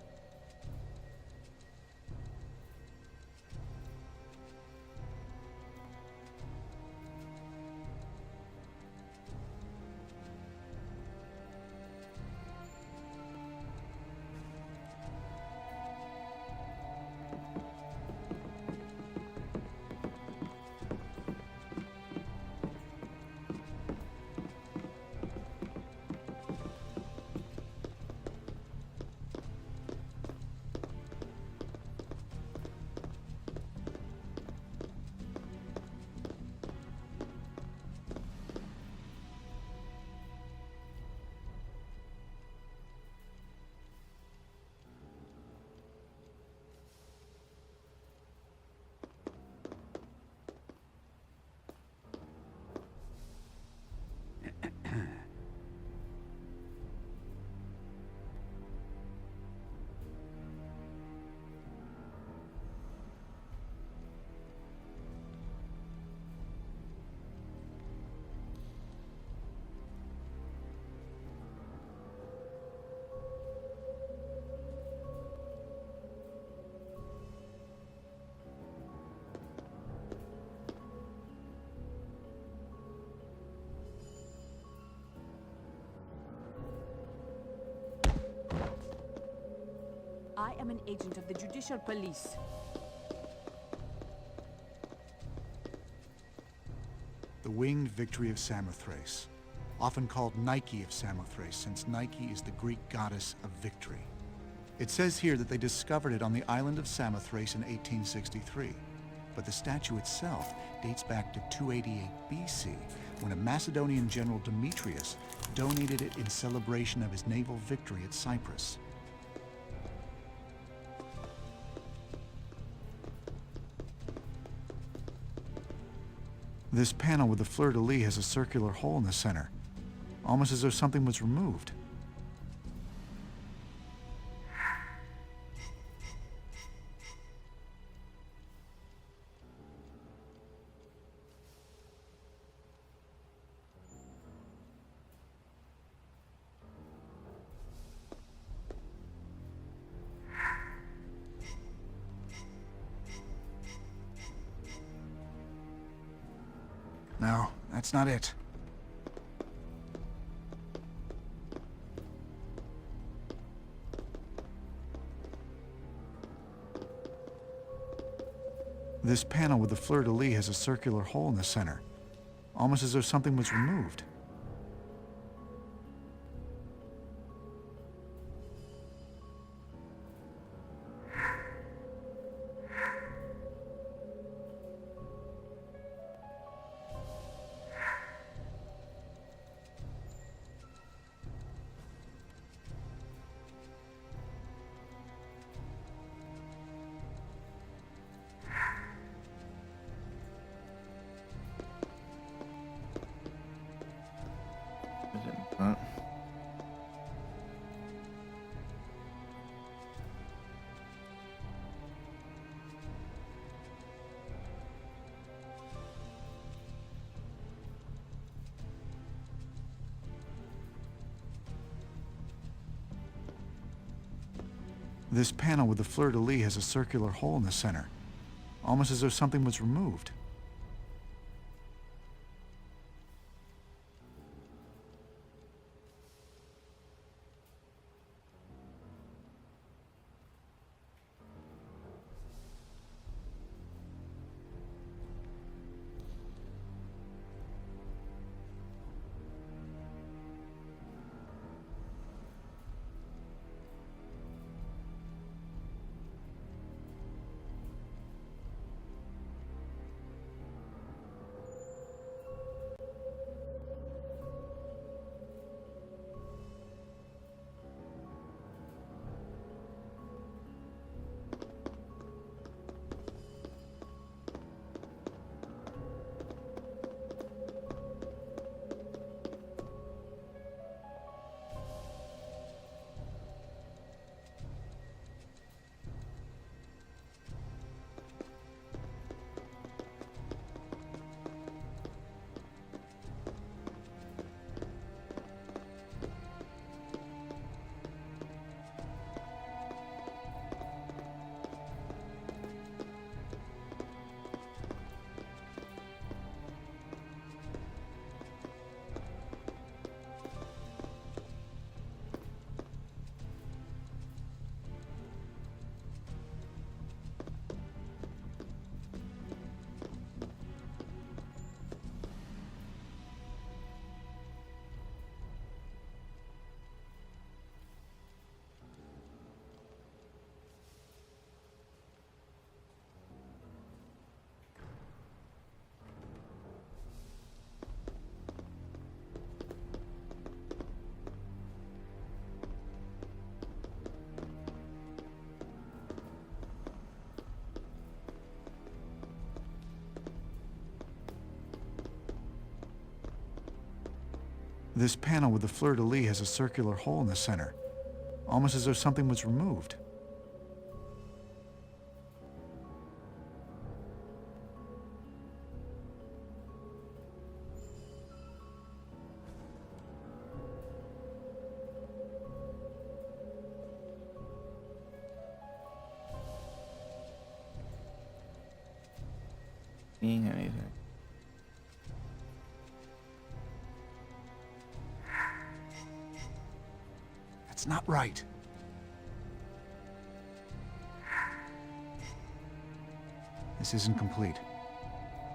I am an agent of the Judicial Police. The winged victory of Samothrace, often called Nike of Samothrace, since Nike is the Greek goddess of victory. It says here that they discovered it on the island of Samothrace in 1863, but the statue itself dates back to 288 BC, when a Macedonian general Demetrius donated it in celebration of his naval victory at Cyprus. This panel with the fleur-de-lis has a circular hole in the center, almost as though something was removed. No, that's not it. This panel with the fleur-de-lis has a circular hole in the center, almost as though something was removed. This panel with the fleur-de-lis has a circular hole in the center, almost as though something was removed. This panel with the fleur-de-lis has a circular hole in the center, almost as though something was removed. Seeing anything? That's not right. This isn't complete.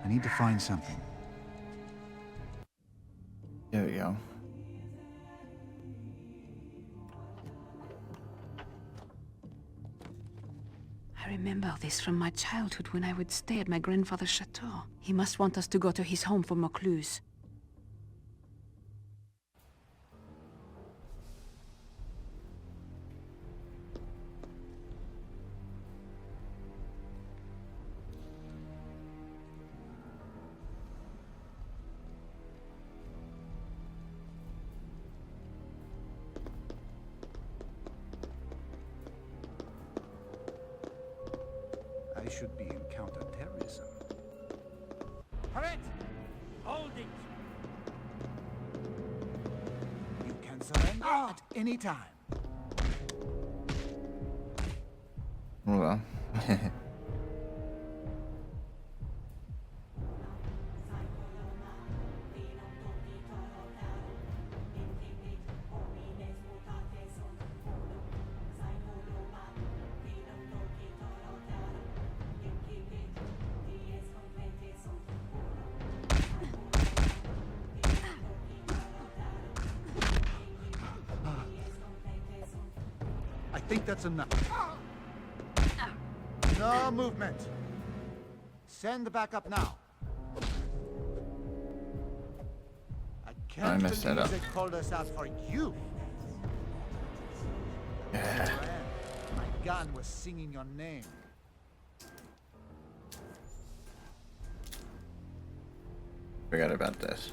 I need to find something. There we go. I remember this from my childhood when I would stay at my grandfather's chateau. He must want us to go to his home for more clues. I should be in counter-terrorism. Correct! Hold it! You can surrender at any time. Hold on. I think that's enough. No movement. Send the backup now. I can't messed that up. believe they called us out for you. Yeah. My gun was singing your name. Forgot about this.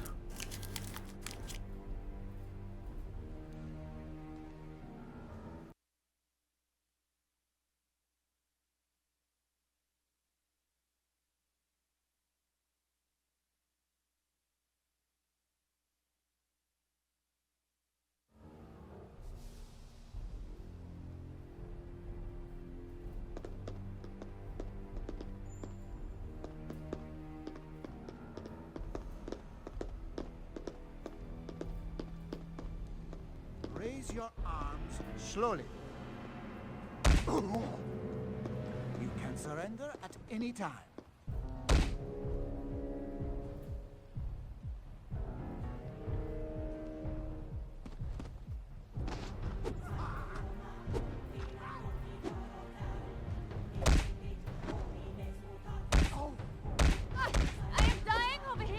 Raise your arms slowly. You can surrender at any time. I am dying over here!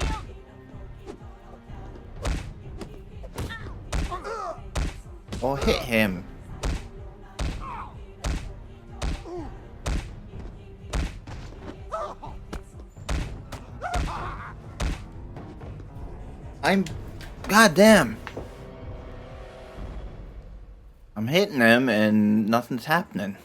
Oh, hit him. Goddamn. I'm hitting him and nothing's happening.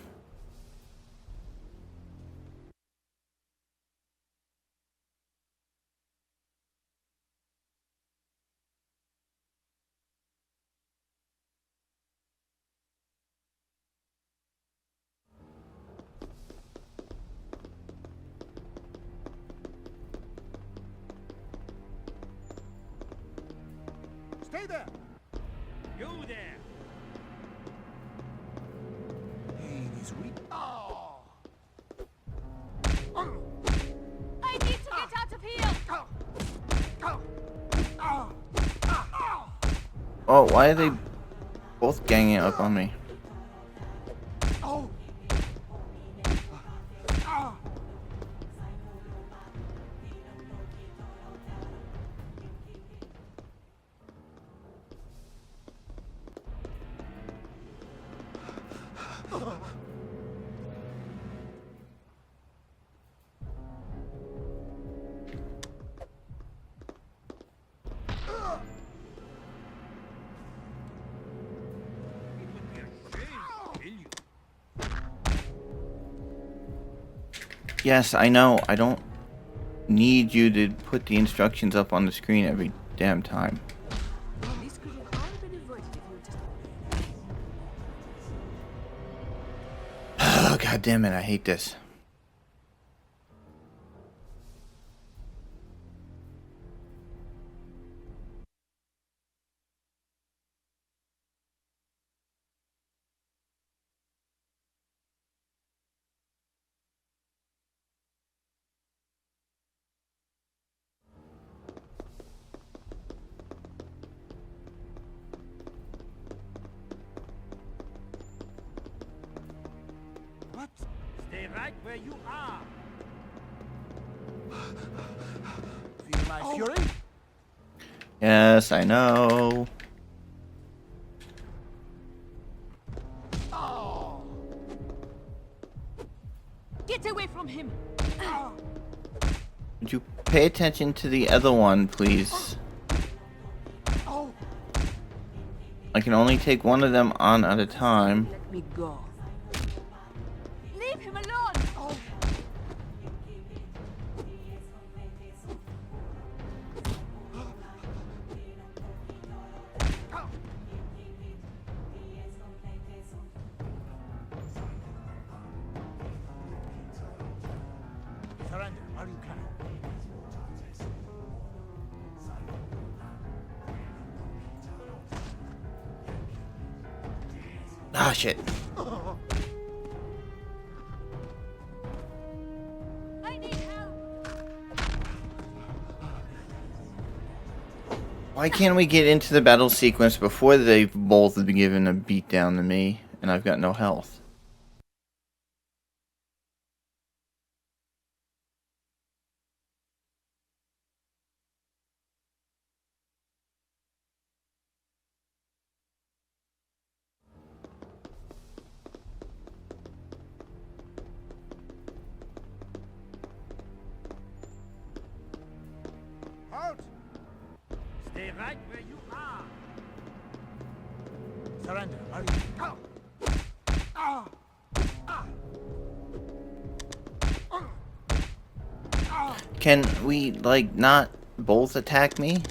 Stay there. You there! Pain is weak. Oh. I need to get out of here! Oh, why are they both ganging up on me? Yes, I know. I don't need you to put the instructions up on the screen every damn time. This could have all been avoided if you just... Oh, God damn it. I hate this. right where you are. Feel my fury? Yes, I know. Get away from him! Would you pay attention to the other one, please? I can only take one of them on at a time. Let me go. Leave him alone! Surrender while you can. Ah, shit. I need help! Why can't we get into the battle sequence before they've both been given a beat down to me and I've got no health? Halt! Stay right where you are. Surrender while you can. Can we, like, not both attack me?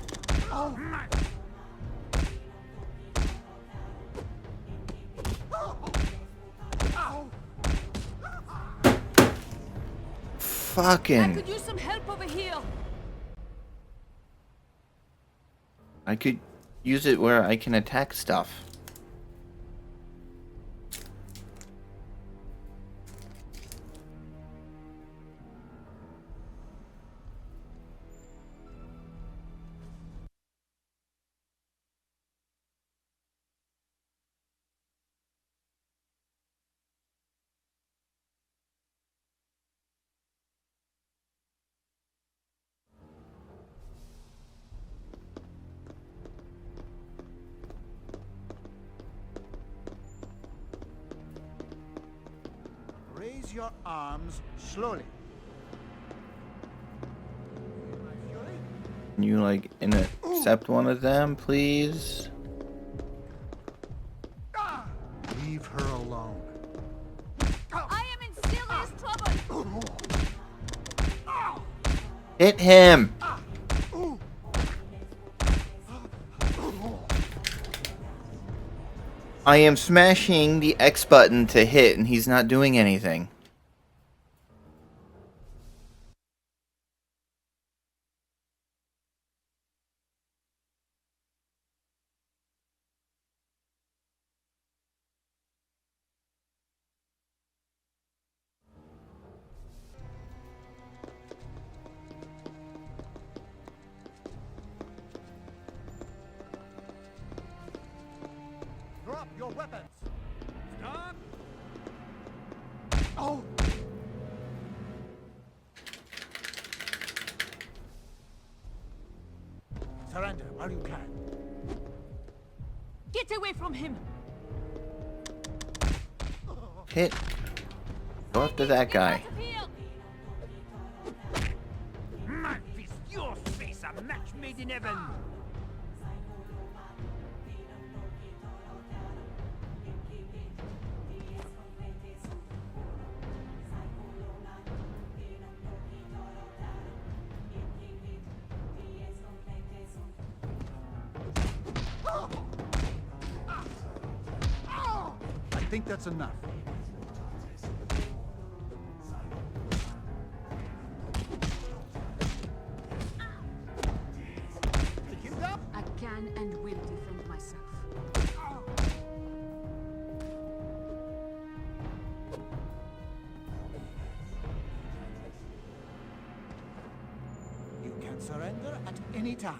I Fucking... could use some help over here! I could use it where I can attack stuff. Raise your arms slowly. Feel my fury? Can you, like, accept one of them, please? Leave her alone. I am in serious trouble! Hit him! I am smashing the X button to hit and he's not doing anything. Drop your weapons. Stop. Surrender while you can. Get away from him! Hit. Go after that guy. Out of here! My fist, your face, a match made in heaven. I think that's enough. Pick him up. I can and will defend myself. You can surrender at any time.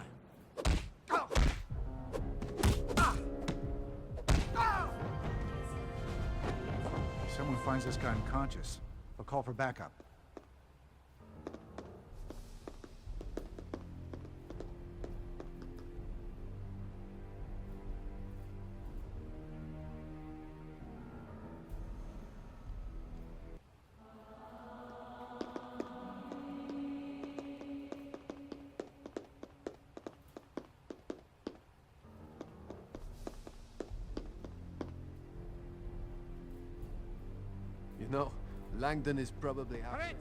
Someone finds this guy unconscious. I'll call for backup. You know, Langdon is probably happy.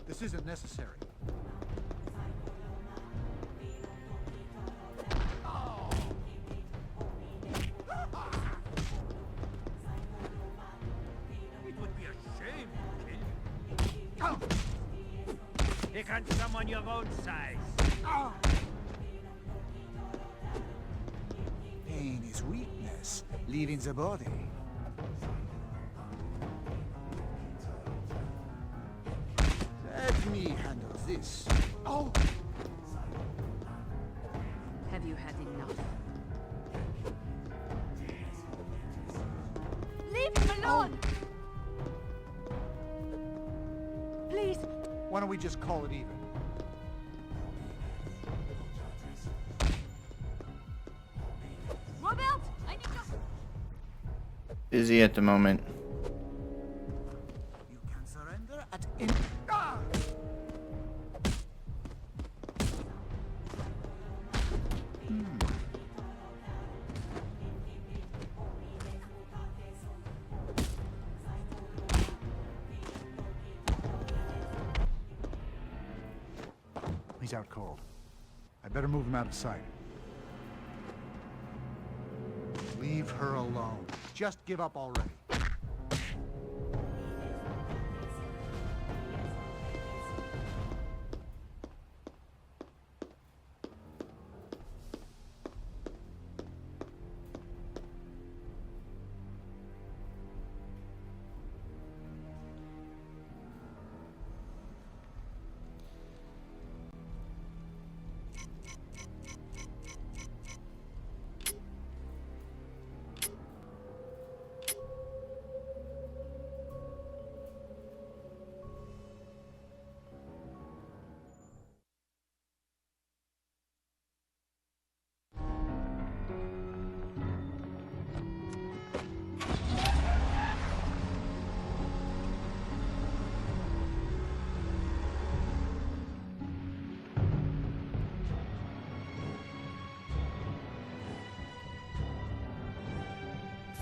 This isn't necessary. It would be a shame to kill you. Pick on someone your own size. Pain is weakness, leaving the body. Let me handle this. Oh! Have you had enough? Leave him alone! Please! Why don't we just call it even? Robert! I need your... Busy at the moment. You can surrender at any... Ah! He's out cold. I better move him out of sight. Leave her alone. Just give up already.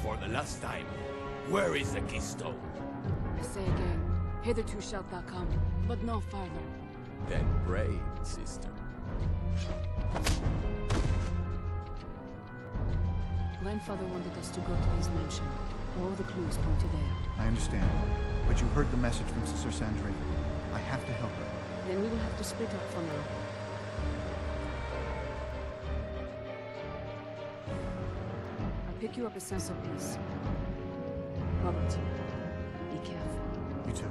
For the last time, where is the keystone? I say again, hitherto shalt thou come, but no farther. Then pray, sister. Grandfather wanted us to go to his mansion. All the clues point to there. I understand. But you heard the message from Sister Sandra. I have to help her. Then we will have to split up for now. I'll pick you up a sense of peace. Robert, be careful. You too.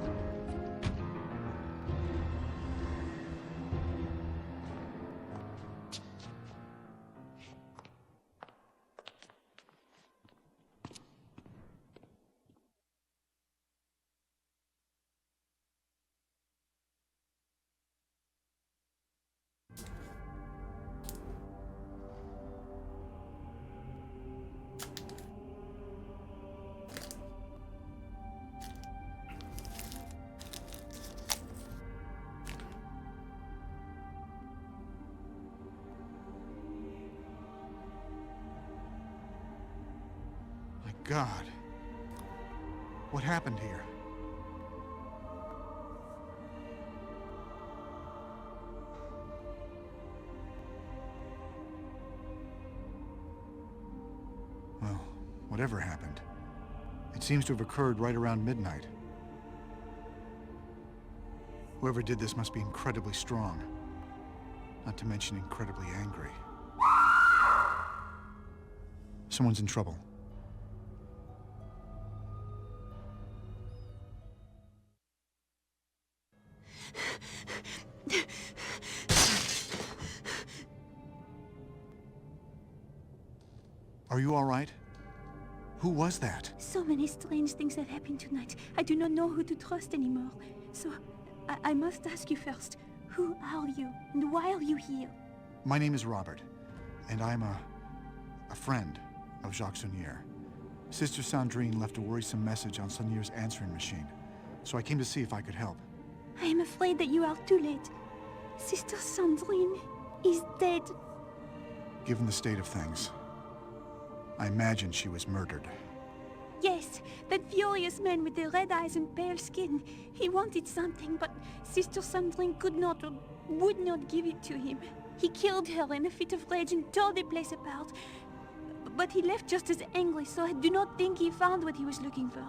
God. What happened here? Well, whatever happened, it seems to have occurred right around midnight. Whoever did this must be incredibly strong, not to mention incredibly angry. Someone's in trouble. Are you all right? Who was that? So many strange things have happened tonight. I do not know who to trust anymore. So, I must ask you first. Who are you, and why are you here? My name is Robert, and I'm a friend of Jacques Saunier. Sister Sandrine left a worrisome message on Saunier's answering machine, so I came to see if I could help. I am afraid that you are too late. Sister Sandrine is dead. Given the state of things, I imagine she was murdered. Yes, that furious man with the red eyes and pale skin. He wanted something, but Sister Sandrine could not or would not give it to him. He killed her in a fit of rage and tore the place apart. But he left just as angry, so I do not think he found what he was looking for.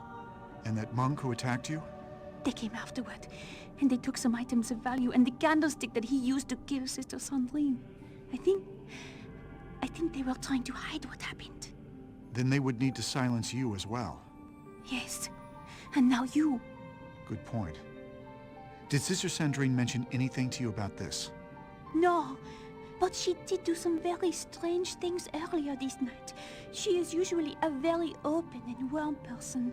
And that monk who attacked you? They came afterward, and they took some items of value and the candlestick that he used to kill Sister Sandrine. I think they were trying to hide what happened. Then they would need to silence you as well. Yes, and now you. Good point. Did Sister Sandrine mention anything to you about this? No, but she did do some very strange things earlier this night. She is usually a very open and warm person,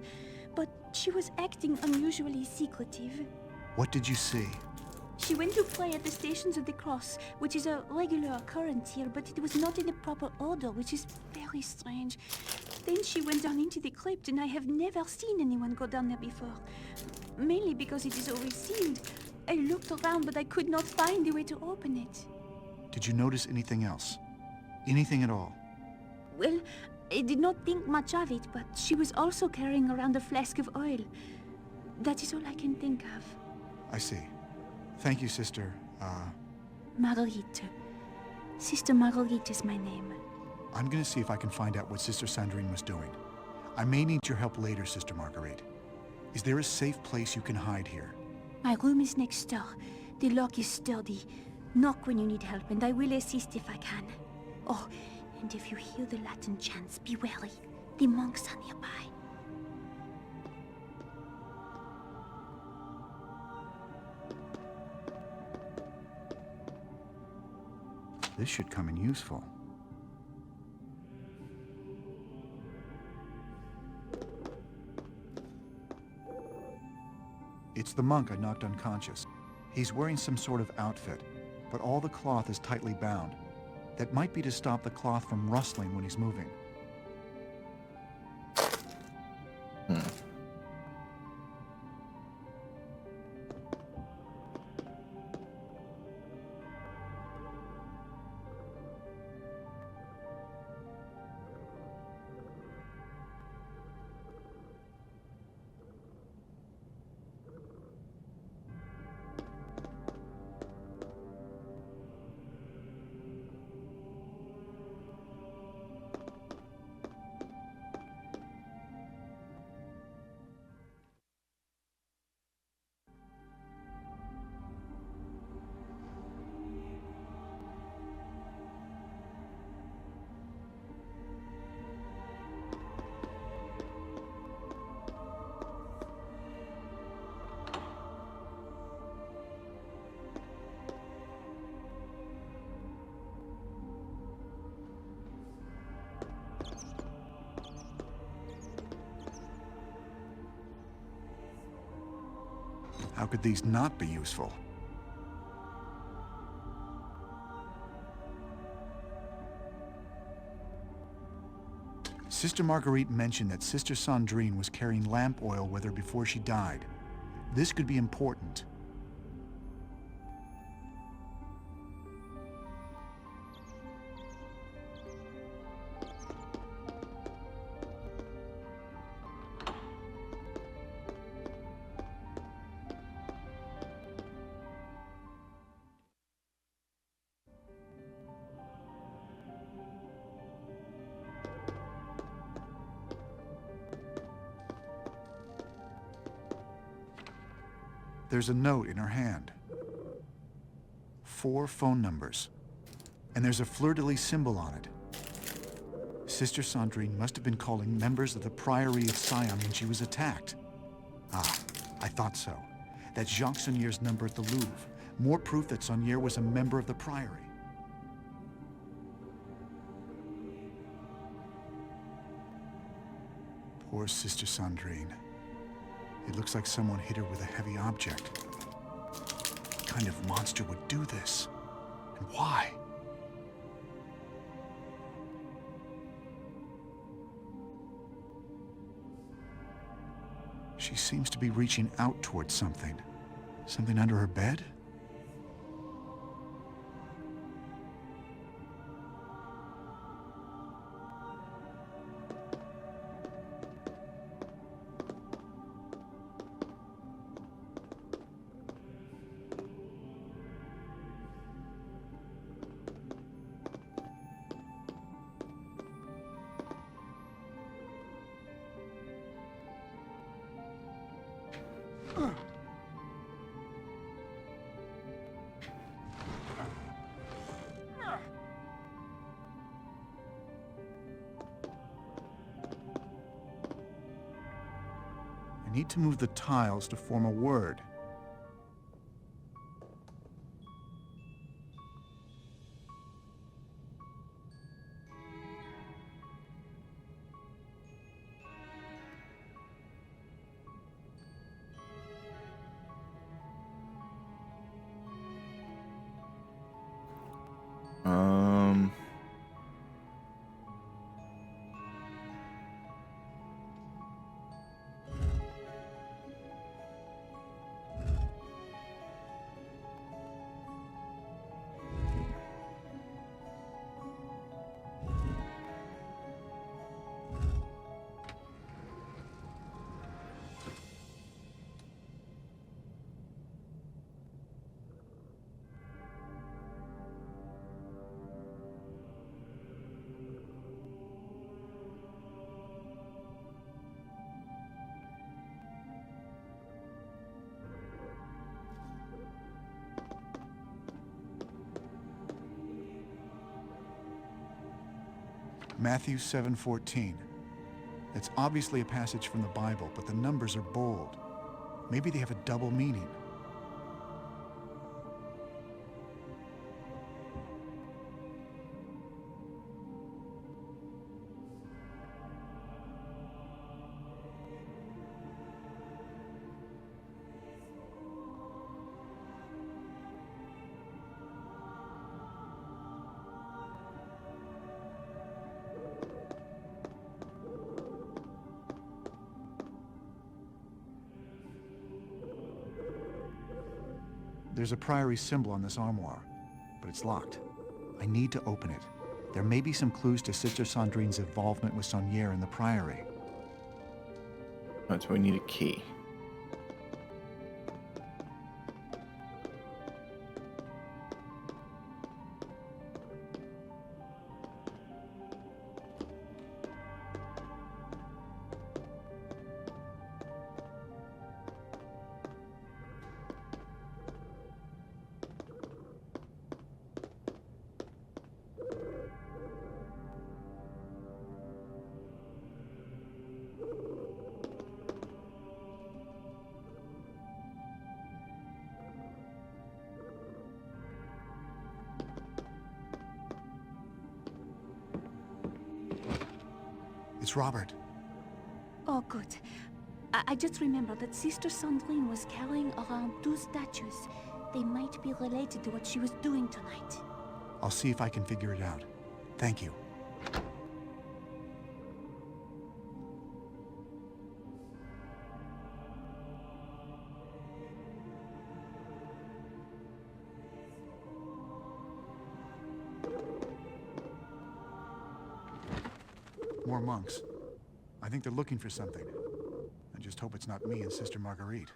but she was acting unusually secretive. What did you see? She went to pray at the Stations of the Cross, which is a regular occurrence here, but it was not in the proper order, which is very strange. Then she went down into the crypt, and I have never seen anyone go down there before. Mainly because it is always sealed. I looked around, but I could not find a way to open it. Did you notice anything else? Anything at all? Well, I did not think much of it, but she was also carrying around a flask of oil. That is all I can think of. I see. Thank you, Sister, Marguerite. Sister Marguerite is my name. I'm gonna see if I can find out what Sister Sandrine was doing. I may need your help later, Sister Marguerite. Is there a safe place you can hide here? My room is next door. The lock is sturdy. Knock when you need help, and I will assist if I can. Oh, and if you hear the Latin chants, be wary. The monks are nearby. This should come in useful. It's the monk I knocked unconscious. He's wearing some sort of outfit, but all the cloth is tightly bound. That might be to stop the cloth from rustling when he's moving. How could these not be useful? Sister Marguerite mentioned that Sister Sandrine was carrying lamp oil with her before she died. This could be important. There's a note in her hand. 4 phone numbers. And there's a fleur-de-lis symbol on it. Sister Sandrine must have been calling members of the Priory of Sion when she was attacked. Ah, I thought so. That's Jacques Saunier's number at the Louvre. More proof that Saunier was a member of the Priory. Poor Sister Sandrine. It looks like someone hit her with a heavy object. What kind of monster would do this? And why? She seems to be reaching out towards something. Something under her bed? I need to move the tiles to form a word. Matthew 7:14. It's obviously a passage from the Bible, but the numbers are bold. Maybe they have a double meaning. There's a priory symbol on this armoire, but it's locked. I need to open it. There may be some clues to Sister Sandrine's involvement with Saunier in the priory. That's why we need a key. It's Robert. Oh, good. I just remembered that Sister Sandrine was carrying around 2 statues. They might be related to what she was doing tonight. I'll see if I can figure it out. Thank you. More monks. I think they're looking for something. I just hope it's not me and Sister Marguerite.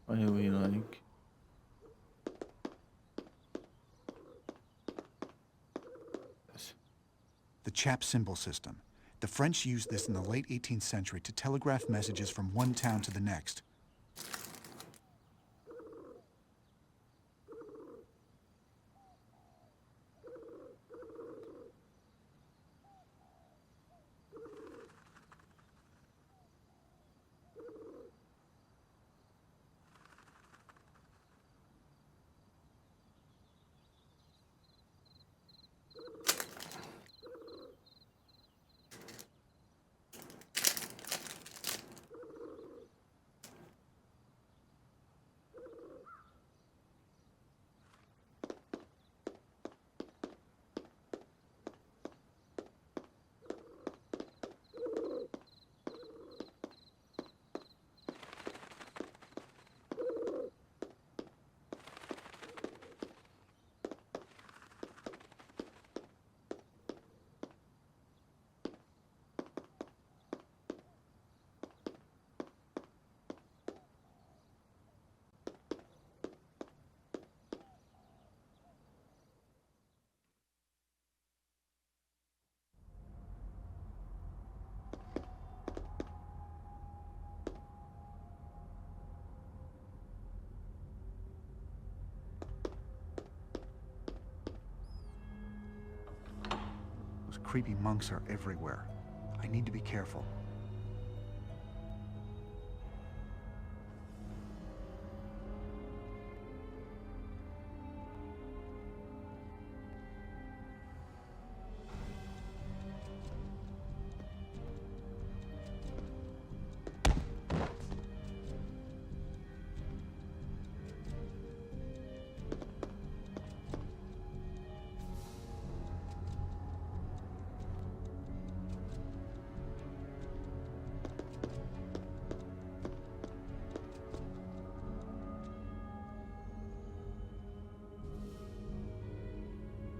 What do we like? The chap symbol system. The French used this in the late 18th century to telegraph messages from one town to the next. Those creepy monks are everywhere. I need to be careful.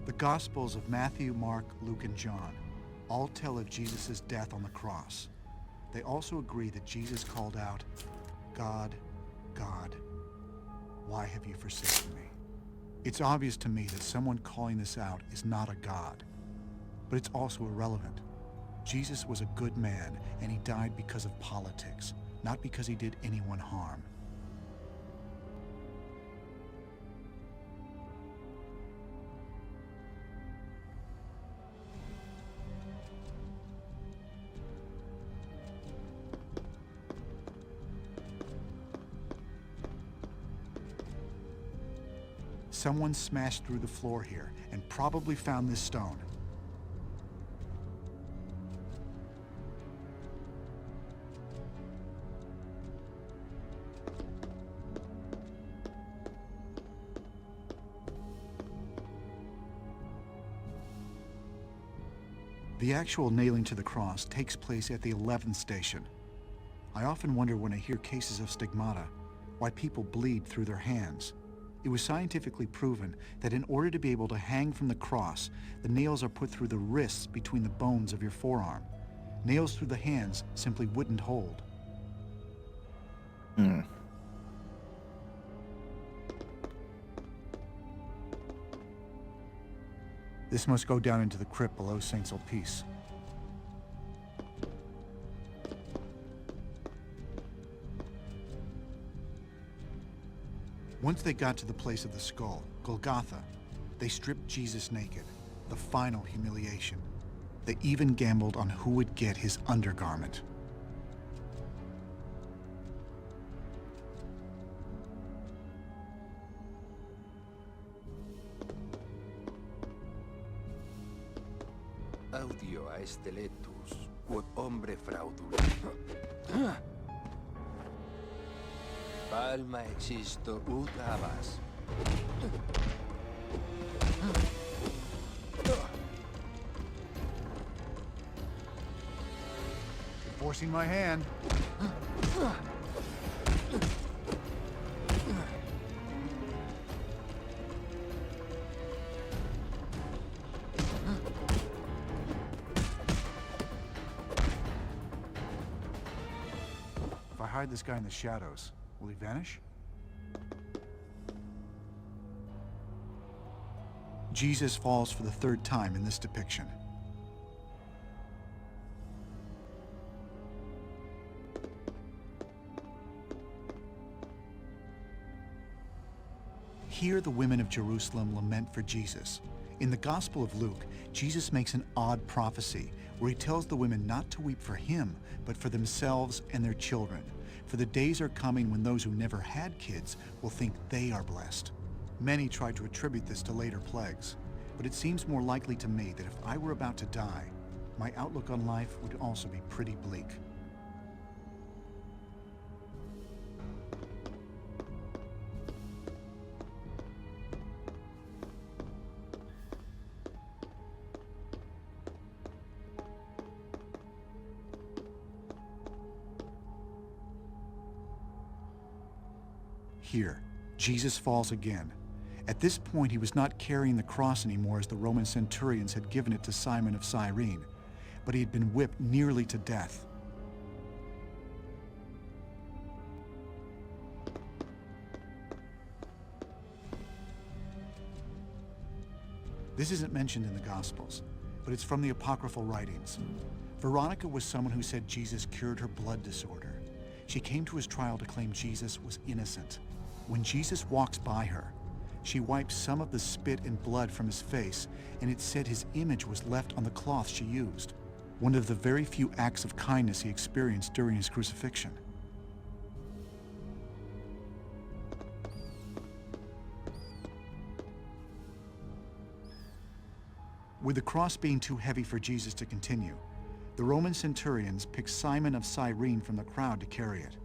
The Gospels of Matthew, Mark, Luke, and John all tell of Jesus' death on the cross. They also agree that Jesus called out, "God, God, why have you forsaken me?" It's obvious to me that someone calling this out is not a god, but it's also irrelevant. Jesus was a good man, and he died because of politics, not because he did anyone harm. Someone smashed through the floor here and probably found this stone. The actual nailing to the cross takes place at the 11th station. I often wonder when I hear cases of stigmata, why people bleed through their hands. It was scientifically proven that in order to be able to hang from the cross, the nails are put through the wrists between the bones of your forearm. Nails through the hands simply wouldn't hold. This must go down into the crypt below St. Sulpice. Once they got to the place of the skull, Golgotha, they stripped Jesus naked, the final humiliation. They even gambled on who would get his undergarment. Audio a este letus, quod hombre fraudulento. Palma existo ut habas. You're forcing my hand. inside this guy in the shadows. Will he vanish? Jesus falls for the third time in this depiction. Here the women of Jerusalem lament for Jesus. In the Gospel of Luke, Jesus makes an odd prophecy where he tells the women not to weep for him, but for themselves and their children. For the days are coming when those who never had kids will think they are blessed. Many tried to attribute this to later plagues, but it seems more likely to me that if I were about to die, my outlook on life would also be pretty bleak. Here, Jesus falls again. At this point, he was not carrying the cross anymore as the Roman centurions had given it to Simon of Cyrene, but he had been whipped nearly to death. This isn't mentioned in the Gospels, but it's from the apocryphal writings. Veronica was someone who said Jesus cured her blood disorder. She came to his trial to claim Jesus was innocent. When Jesus walks by her, she wipes some of the spit and blood from his face, and it said his image was left on the cloth she used, one of the very few acts of kindness he experienced during his crucifixion. With the cross being too heavy for Jesus to continue, the Roman centurions picked Simon of Cyrene from the crowd to carry it.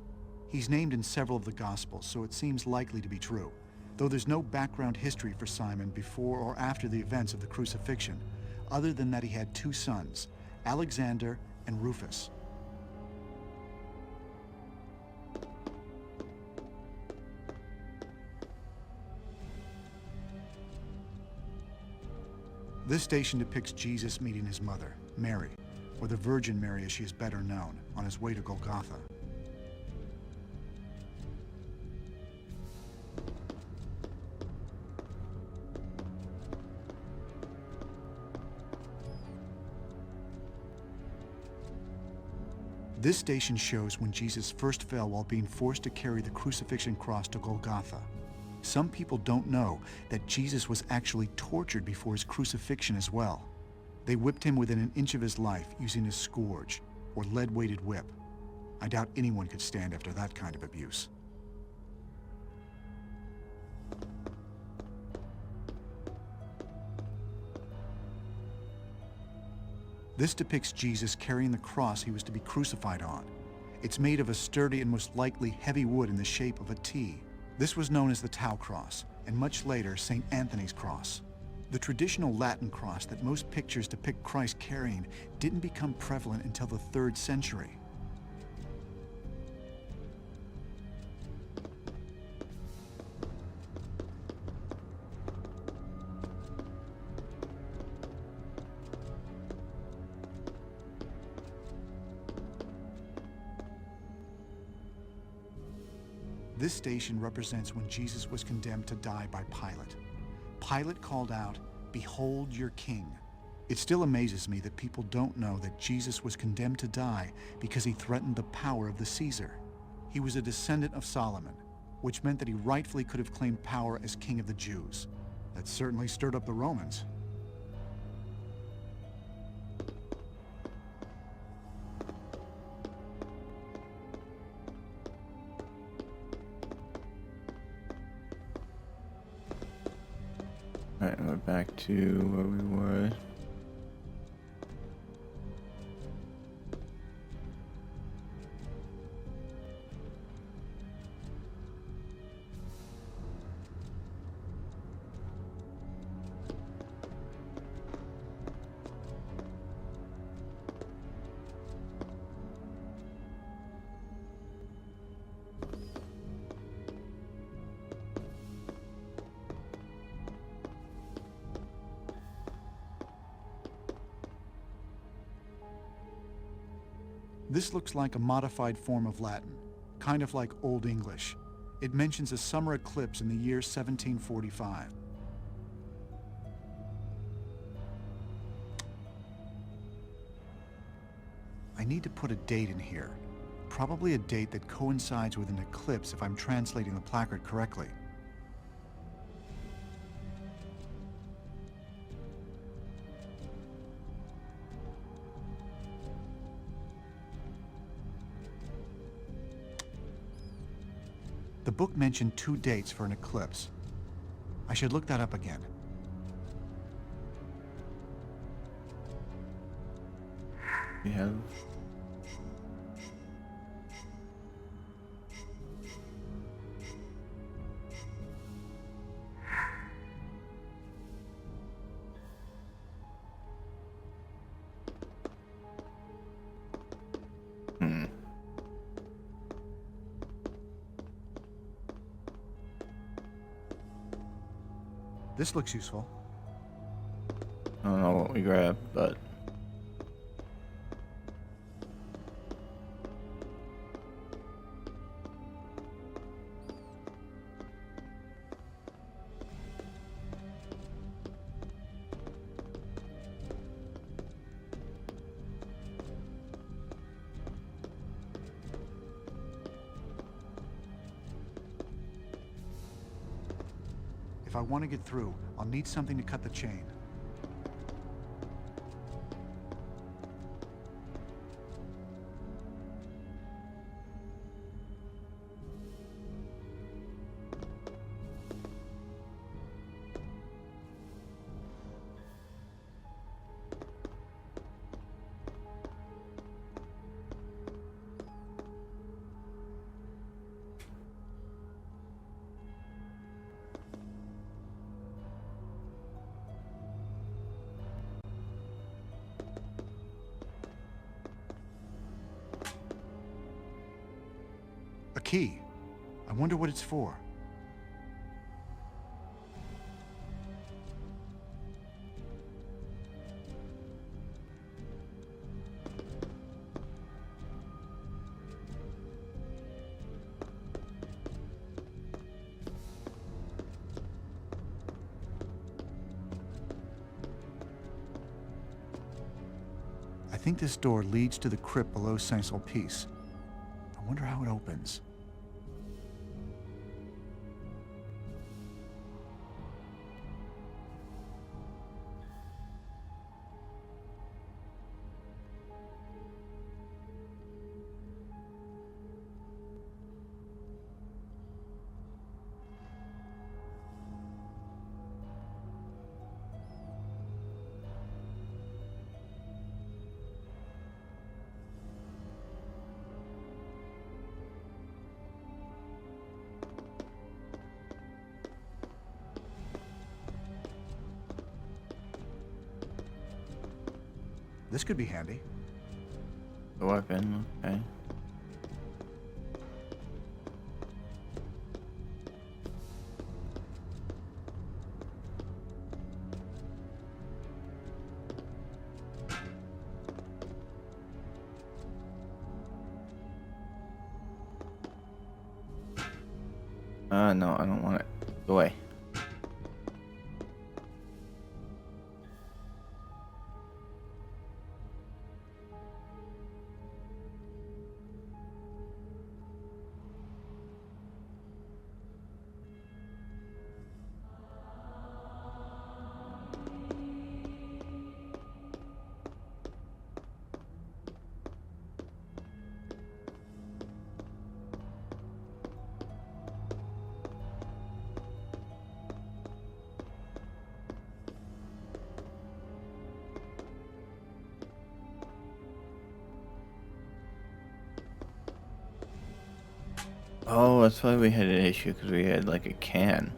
He's named in several of the Gospels, so it seems likely to be true, though there's no background history for Simon before or after the events of the crucifixion, other than that he had two sons, Alexander and Rufus. This station depicts Jesus meeting his mother, Mary, or the Virgin Mary as she is better known, on his way to Golgotha. This station shows when Jesus first fell while being forced to carry the crucifixion cross to Golgotha. Some people don't know that Jesus was actually tortured before his crucifixion as well. They whipped him within an inch of his life using a scourge, or lead-weighted whip. I doubt anyone could stand after that kind of abuse. This depicts Jesus carrying the cross he was to be crucified on. It's made of a sturdy and most likely heavy wood in the shape of a T. This was known as the Tau cross, and much later, St. Anthony's cross. The traditional Latin cross that most pictures depict Christ carrying didn't become prevalent until the 3rd century. This station represents when Jesus was condemned to die by Pilate. Pilate called out, "Behold your king." It still amazes me that people don't know that Jesus was condemned to die because he threatened the power of the Caesar. He was a descendant of Solomon, which meant that he rightfully could have claimed power as king of the Jews. That certainly stirred up the Romans. Alright, we're back to where we were. This looks like a modified form of Latin. kind of like Old English. It mentions a summer eclipse in the year 1745. I need to put a date in here. Probably a date that coincides with an eclipse if I'm translating the placard correctly. The book mentioned 2 dates for an eclipse. I should look that up again. We have... This looks useful. I don't know what we grabbed, but... If I want to get through, I'll need something to cut the chain. A key. I wonder what it's for. I think this door leads to the crypt below Saint-Sulpice. I wonder how it opens. This could be handy. The weapon, okay. No, I don't want it. Go away. Oh, that's why we had an issue, because we had like a can.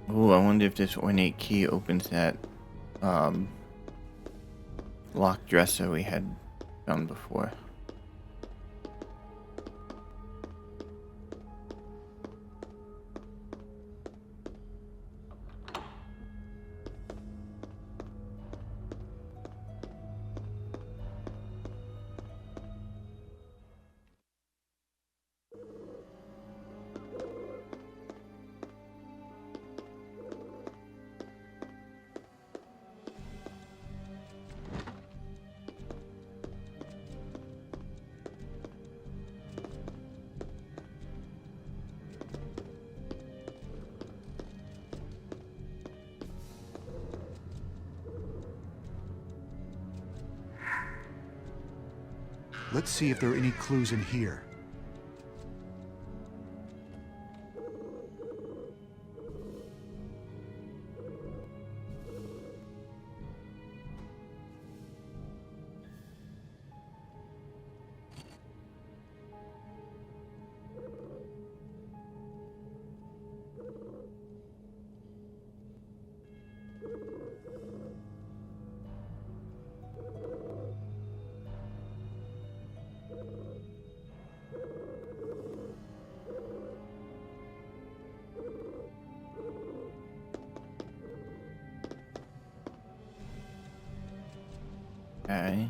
Oh, I wonder if this ornate key opens that um, locked dresser we had done before. Let's see if there are any clues in here. Okay.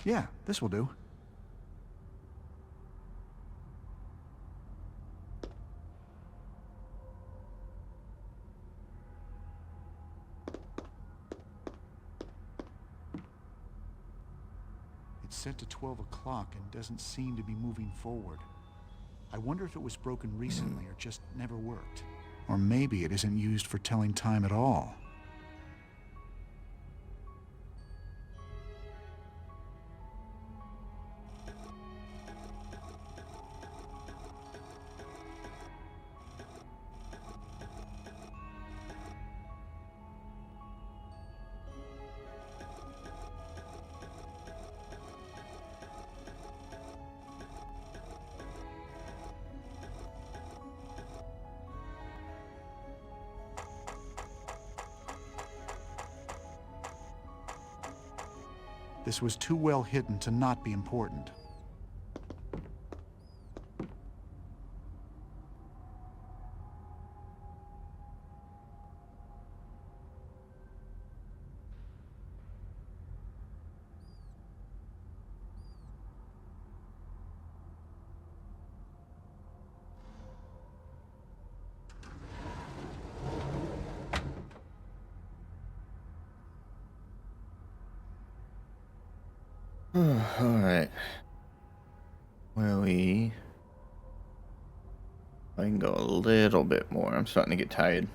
Yeah, this will do. It's set to 12 o'clock and doesn't seem to be moving forward. I wonder if it was broken recently or just never worked. Or maybe it isn't used for telling time at all. This was too well hidden to not be important. Alright. Where are we? I can go a little bit more. I'm starting to get tired.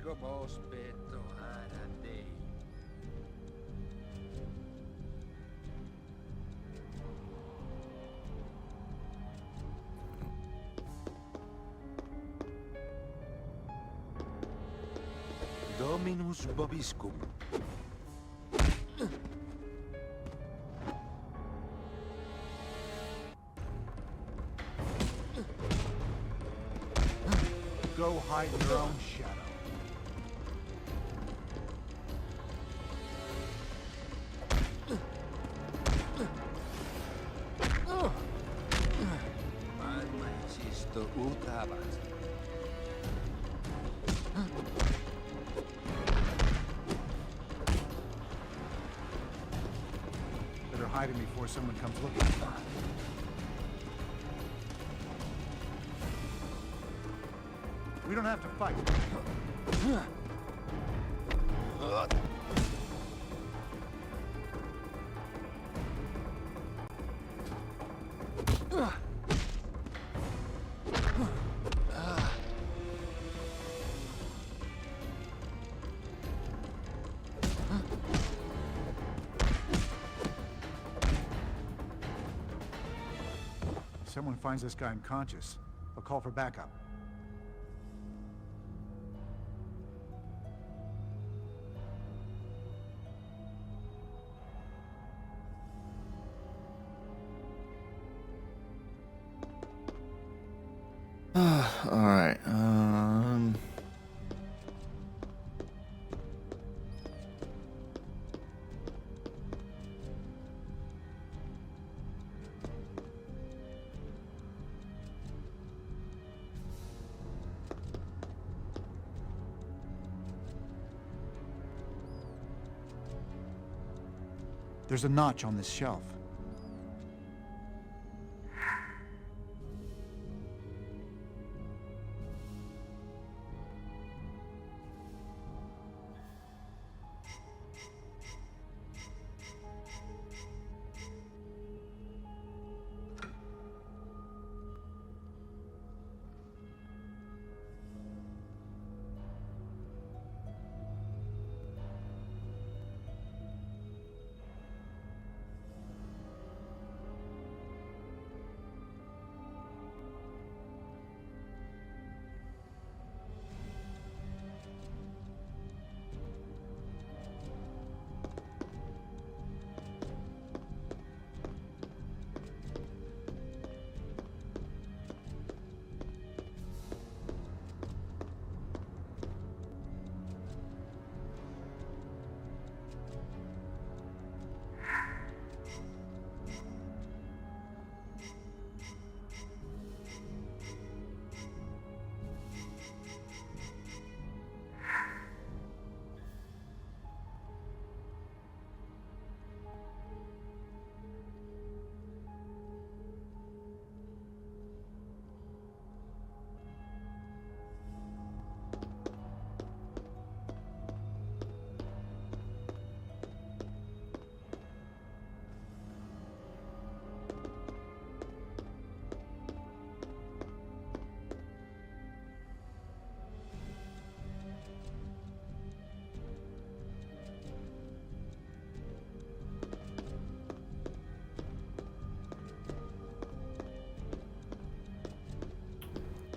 como spetto harate. Dominus Bobiscum. Go hide in your own shadow. Alma existo utabat. Better hide him before someone comes looking. We don't have to fight. If someone finds this guy unconscious, I'll call for backup. Alright, There's a notch on this shelf.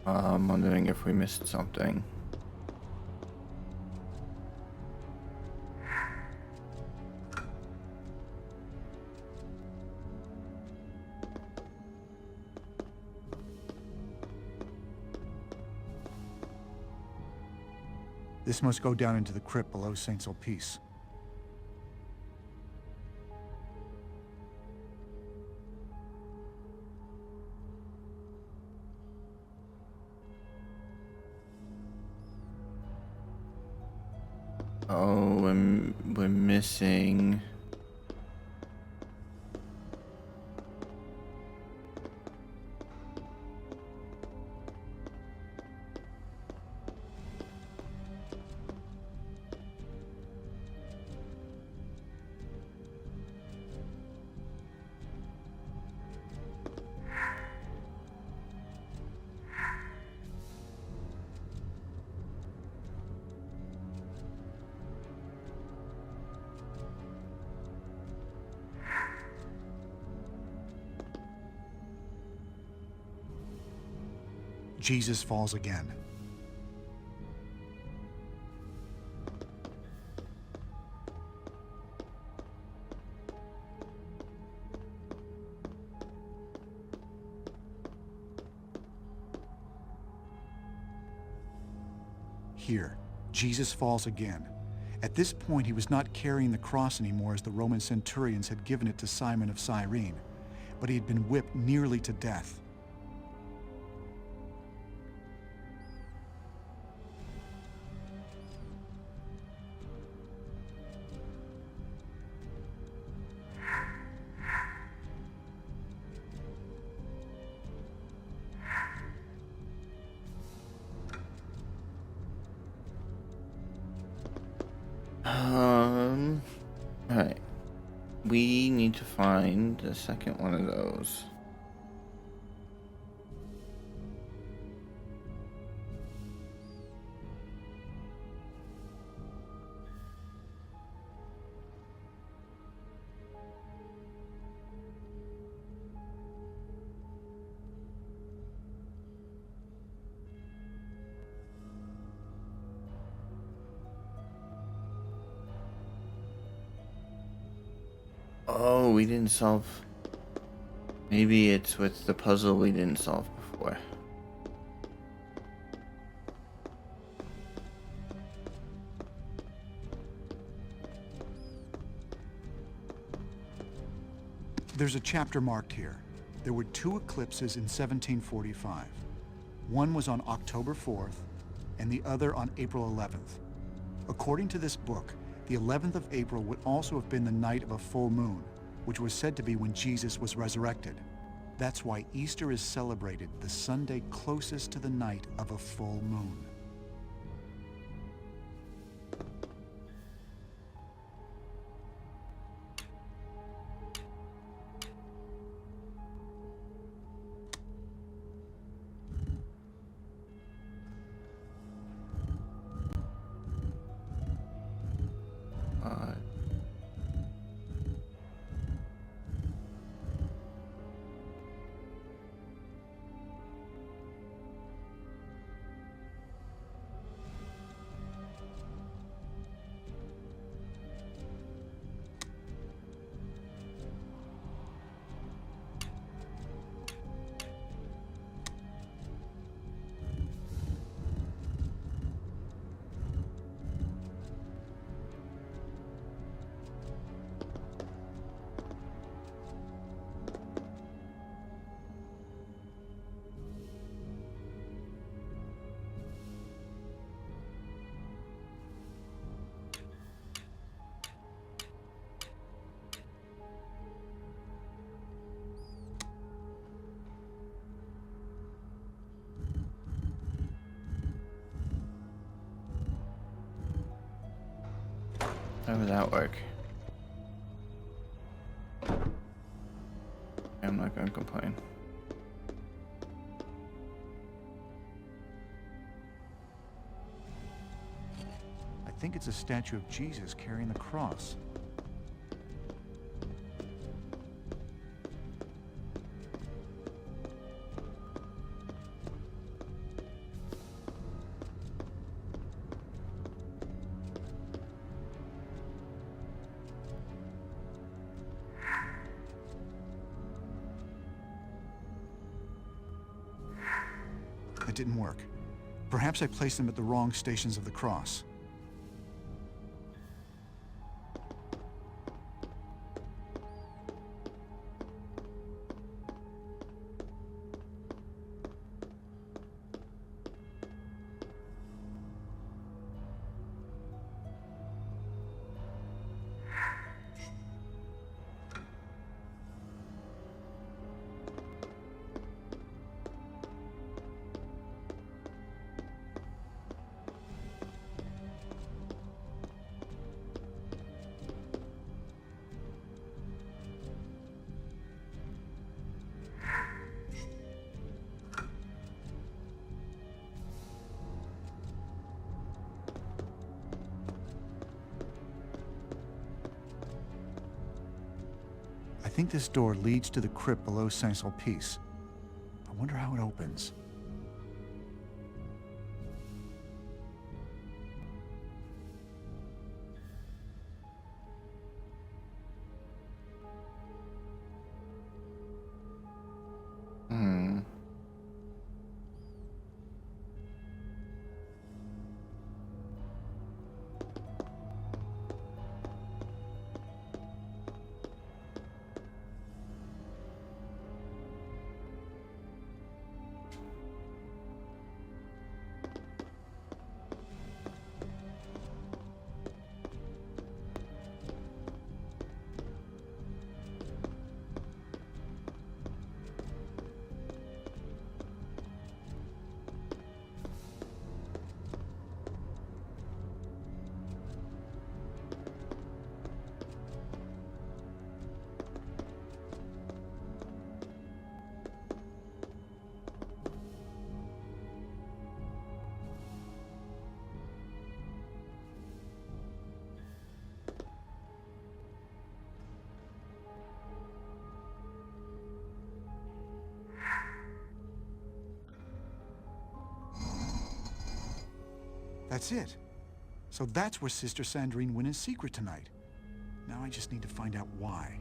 I'm wondering if we missed something. This must go down into the crypt below Saint Sulpice. Oh, we're missing. Jesus falls again. Here, Jesus falls again. At this point, he was not carrying the cross anymore as the Roman centurions had given it to Simon of Cyrene, but he had been whipped nearly to death. Alright. We need to find the second one of those. Oh, we didn't solve. Maybe it's with the puzzle we didn't solve before. There's a chapter marked here. There were 2 eclipses in 1745. One was on October 4th, and the other on April 11th. According to this book, the 11th of April would also have been the night of a full moon, which was said to be when Jesus was resurrected. That's why Easter is celebrated the Sunday closest to the night of a full moon. How would that work? I'm not gonna complain. I think it's a statue of Jesus carrying the cross. It didn't work. Perhaps I placed them at the wrong stations of the cross. I think this door leads to the crypt below Saint-Sulpice. I wonder how it opens. That's it. So that's where Sister Sandrine went in secret tonight. Now I just need to find out why.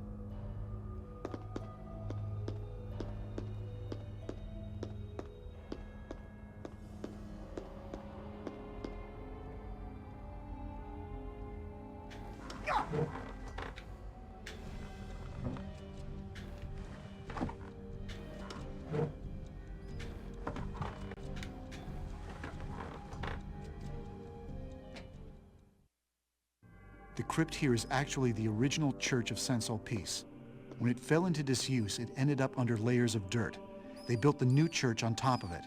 The crypt here is actually the original Church of Saint-Sulpice. When it fell into disuse, it ended up under layers of dirt. They built the new church on top of it.